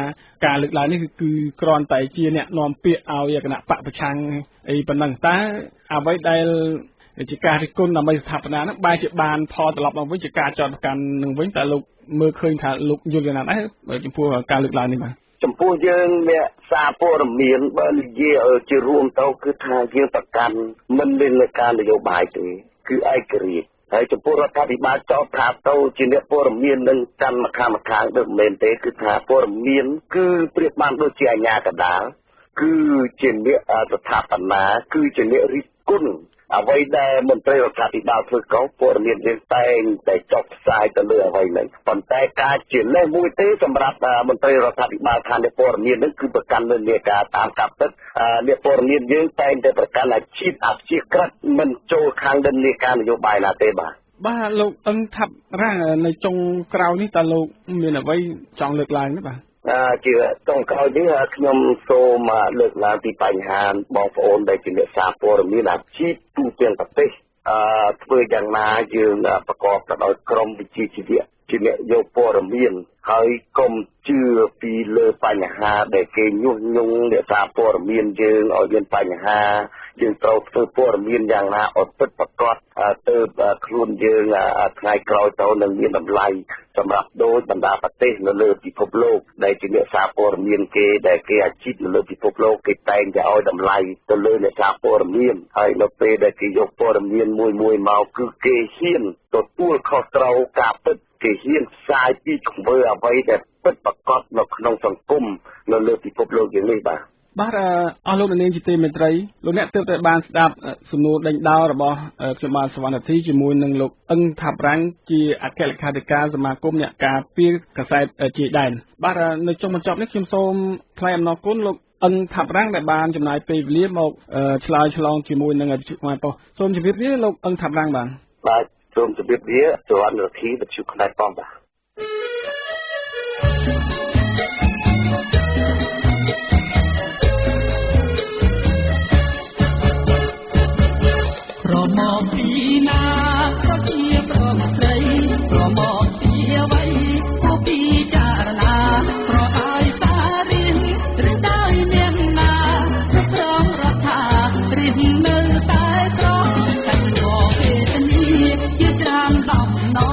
ការលើកឡើងនេះគឺគ្រាន់តែជាអ្នកនាំពាក្យឲ្យគណៈបកប្រឆាំងអីប៉ុណ្ណឹងតើអ្វីដែលជាការរិះគន់ដើម្បីស្ថាបនាហ្នឹងបែរជាបានផលត្រឡប់មកវិញជាការចោទប្រកាន់នឹងវិញតែលោកមើលឃើញថាលោកយល់យ៉ាងណាដែរចំពោះការលើកឡើងនេះបាទចំពោះយើងអ្នកសារព័ត៌មានបើនិយាយជារួមទៅគឺថាយើងប្រកាន់មិនមានការនយោបាយទេគឺឯករាជ្យហើយចំពោះរដ្ឋាភិបាលចោទថាទៅជាអ្នកព័ត៌មាននឹងកាន់ម្ខាងដូចមិនមែនទេគឺថាព័ត៌មានគឺប្រៀបបានដូចជាអាជ្ញាកណ្ដាលគឺជាអ្នកស្ថាបនាគឺជាអ្នករិះគន់អ្វីដែលមន្ត្រីរដ្ឋាភិបាលធ្វើកោព័ត៌មានយើងតែងតែចុះផ្សាយទៅលើអ្វីហ្នឹងប៉ុន្តែការជាលេសមួយទេសម្រាប់មន្ត្រីរដ្ឋាភិបាលខាងព័ត៌មានហ្នឹងគឺប្រកាន់លើនេការតាមកាប់ទឹកអ្នកព័ត៌មានយើងតែងតែប្រកាន់អាជីពអព្យាក្រឹតមិនចូលខាងនិន្នាការនយោបាយណាទេបាទលោកអឹងថាប់រ៉ានៅចុងក្រោយនេះតើលោកមានអ្វីចង់លើកឡើងទេបាទជាចុងក្រោយនេះខ្ញុំសូមលើកឡើងពីបញ្ហាបងប្អូនដែលជាអ្នកសារព័ត៌មានអាជីពទូទាំងប្រទេសធ្វើយ៉ាងណាយើងប្រកបទៅដោយក្រមវិជ្ជាជីវៈជាអ្នកយកព័ត៌មានហើយកុំជឿពីលើបញ្ហាដែលគេញុះញង់អ្នកសារព័ត៌មានយើងឲ្យមានបញ្ហាយើងត្រូវធ្វើព័ត៌មានយ៉ាងណាឲ្យពិតប្រាកដទៅខ្លួនយើងថ្ងៃក្រោយទៅនឹងមានតម្លៃសម្រាប់ដូចបណ្ដាប្រទេសនៅលើពិភពលោកដែលជាអ្នកសារព័ត៌មានគេដែលគេអាជីពនៅលើពិភពលោកគេតែងតែឲ្យតម្លៃទៅលើអ្នកសារព័ត៌មានហើយនៅពេលដែលគេយកព័ត៌មានមួយមកគឺគេហ៊ានទទួលខុសត្រូវការពិតគេហ៊ានផ្សាយពីជំនឿអ្វីដែលពិតប្រាកដនៅក្នុងសង្គមនៅលើពិភពលោកយ៉ាងនេះបាទអស់លោកនាងជាទីមេត្រីលោកអ្នកទើបតែបានស្ដាប់សំណួរដេញដោលរបស់ខ្ញុំបាទសវណ្ណធីជាមួយនឹងលោកអឹងថាប់រាំងជាអគ្គលេខាធិការសមាគមអ្នកការពារកាសែតជាដែនបាទនៅចុងបញ្ចប់នេះខ្ញុំសូមថ្លែងអំណរគុណលោកអឹងថាប់រាំងដែលបានចំណាយពេលវេលាមកឆ្លើយឆ្លងជាមួយនឹងវិទ្យុខ្មែរប៉ុស្តិ៍សូមជម្រាបលាលោកអឹងថាប់រាំងបាទសូមជម្រាបលាសវណ្ណធីវិទ្យុខ្មែរប៉ុស្តិ៍បាទប្រមកពីណាក៏ជាប្រមស្រីប្រមកពីអ្វីក៏ពីចារណាប្រហើយតារៀនឬដោយមានណាប្រងរដ្ឋារៀននៅតែក្រតែក៏វេទនីជាច្រើនដំណោ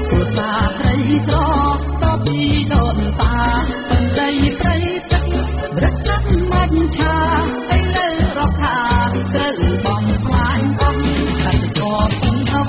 ព្រោះតាស្រីស្រក៏ពីដូនតាបន្តីព្រៃទឹករត់ទឹកមិនឆាឲ្យនៅរដ្ឋាត្រូវបងខ្លាញ់អស់តែក៏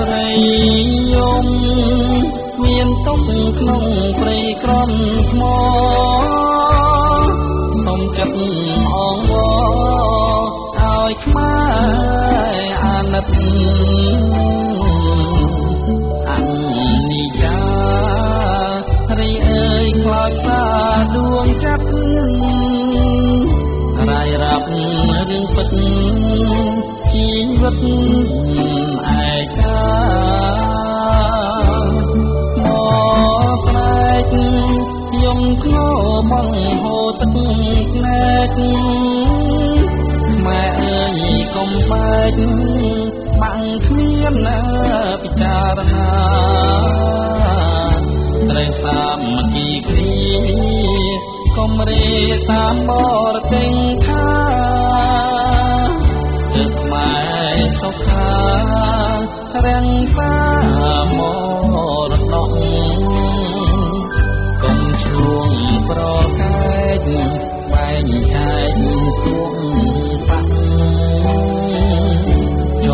ព្រៃយំមានទុកក្នុងព្រៃក្រំថ្មសុំចិត្តអងវឲ្យខ្មែរអាណិតអនិយារីអើយខ្លោចផ្សាដួងចិត្តរាយរាប់រឿងពិតជីវិតឯកាមកស្រែកយំខ្លោបងហូរទឹកភ្នែកម៉ែអើយកុំបែកបាំងគ្មានពិចារណាត្រូវសាមគ្គីគ្នាកុំរេតាមបរទេសខាទឹកខ្មែរសុខារាំងសាមរតកកុំជួងប្រកែកបែងចែកទួងបាក់ច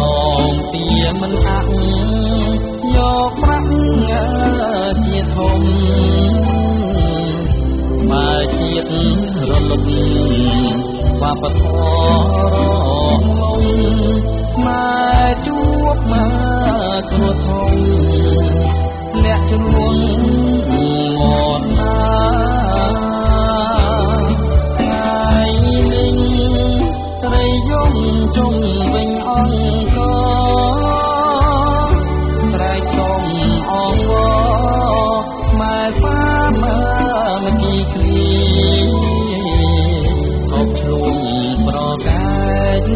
ងពៀមិនអាក់យកប្រាក់ជាធំបើជាតិរលត់វប្បធម៌រងលំម៉ែជួបមកគ្រោះធំលាក់ជំនួនងន់ណាថ្ងៃនេះត្រីយំជុំវិញអង្គស្រែកសុំអងវម៉ែស្វាមកគីគ្លីអបឆ្លងប្រកែក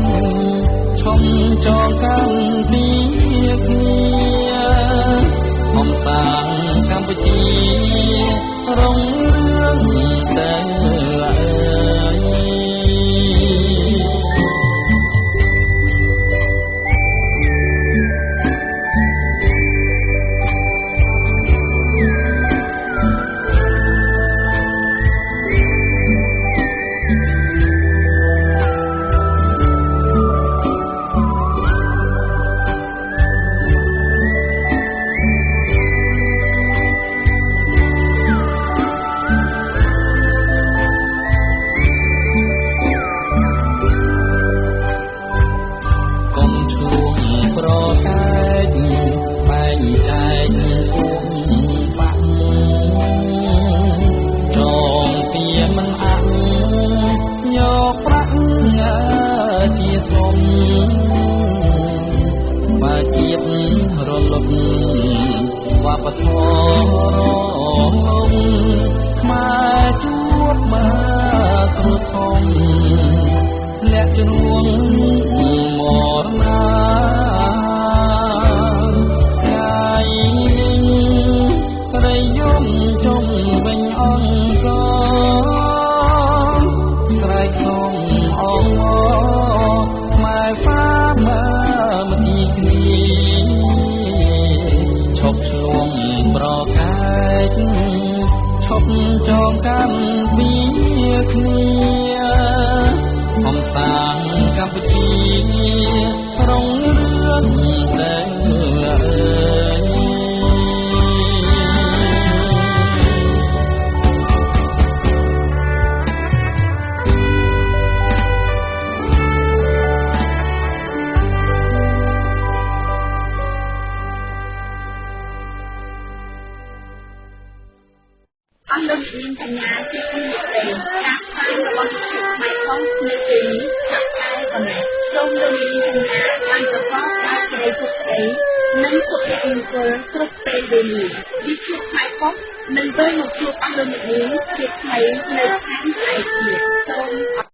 ឈំចងកាន់ពីគ្នាបំសាងកម្ពុជារុងរឿងតែឡើយវប្បធម៌រងលំខ្មែរជួបមកគ្រោះធំលាក់ជ្រួងមរណាថ្ងៃនេះត្រីយំជុំវិញអង្គស្រែកសុំអងខ្មែរហ្វាមកទីគ្នាឈប់ឆ្លងប្រកែកឈប់ចងកាន់ពីគ្នាបំសាងកម្ពុជារុងរឿងតែអស់លោកនាងកញ្ញាជាទីមេត្រីការផ្សាយរបស់វិទ្យុខ្មែរផងនៅពេលនេះចាប់ផ្ដើមកំណត់សូមលោកនាងកញ្ញាបានប្រកបដោយសេចក្តីសុខស្ដីនិងសុភមង្គលគ្រប់ពេលវេលាវិទ្យុខ្មែរផងនឹងវិលមកជួបអស់លោកនាងជាថ្មីនៅថ្ងៃស្អែកទៀតសូម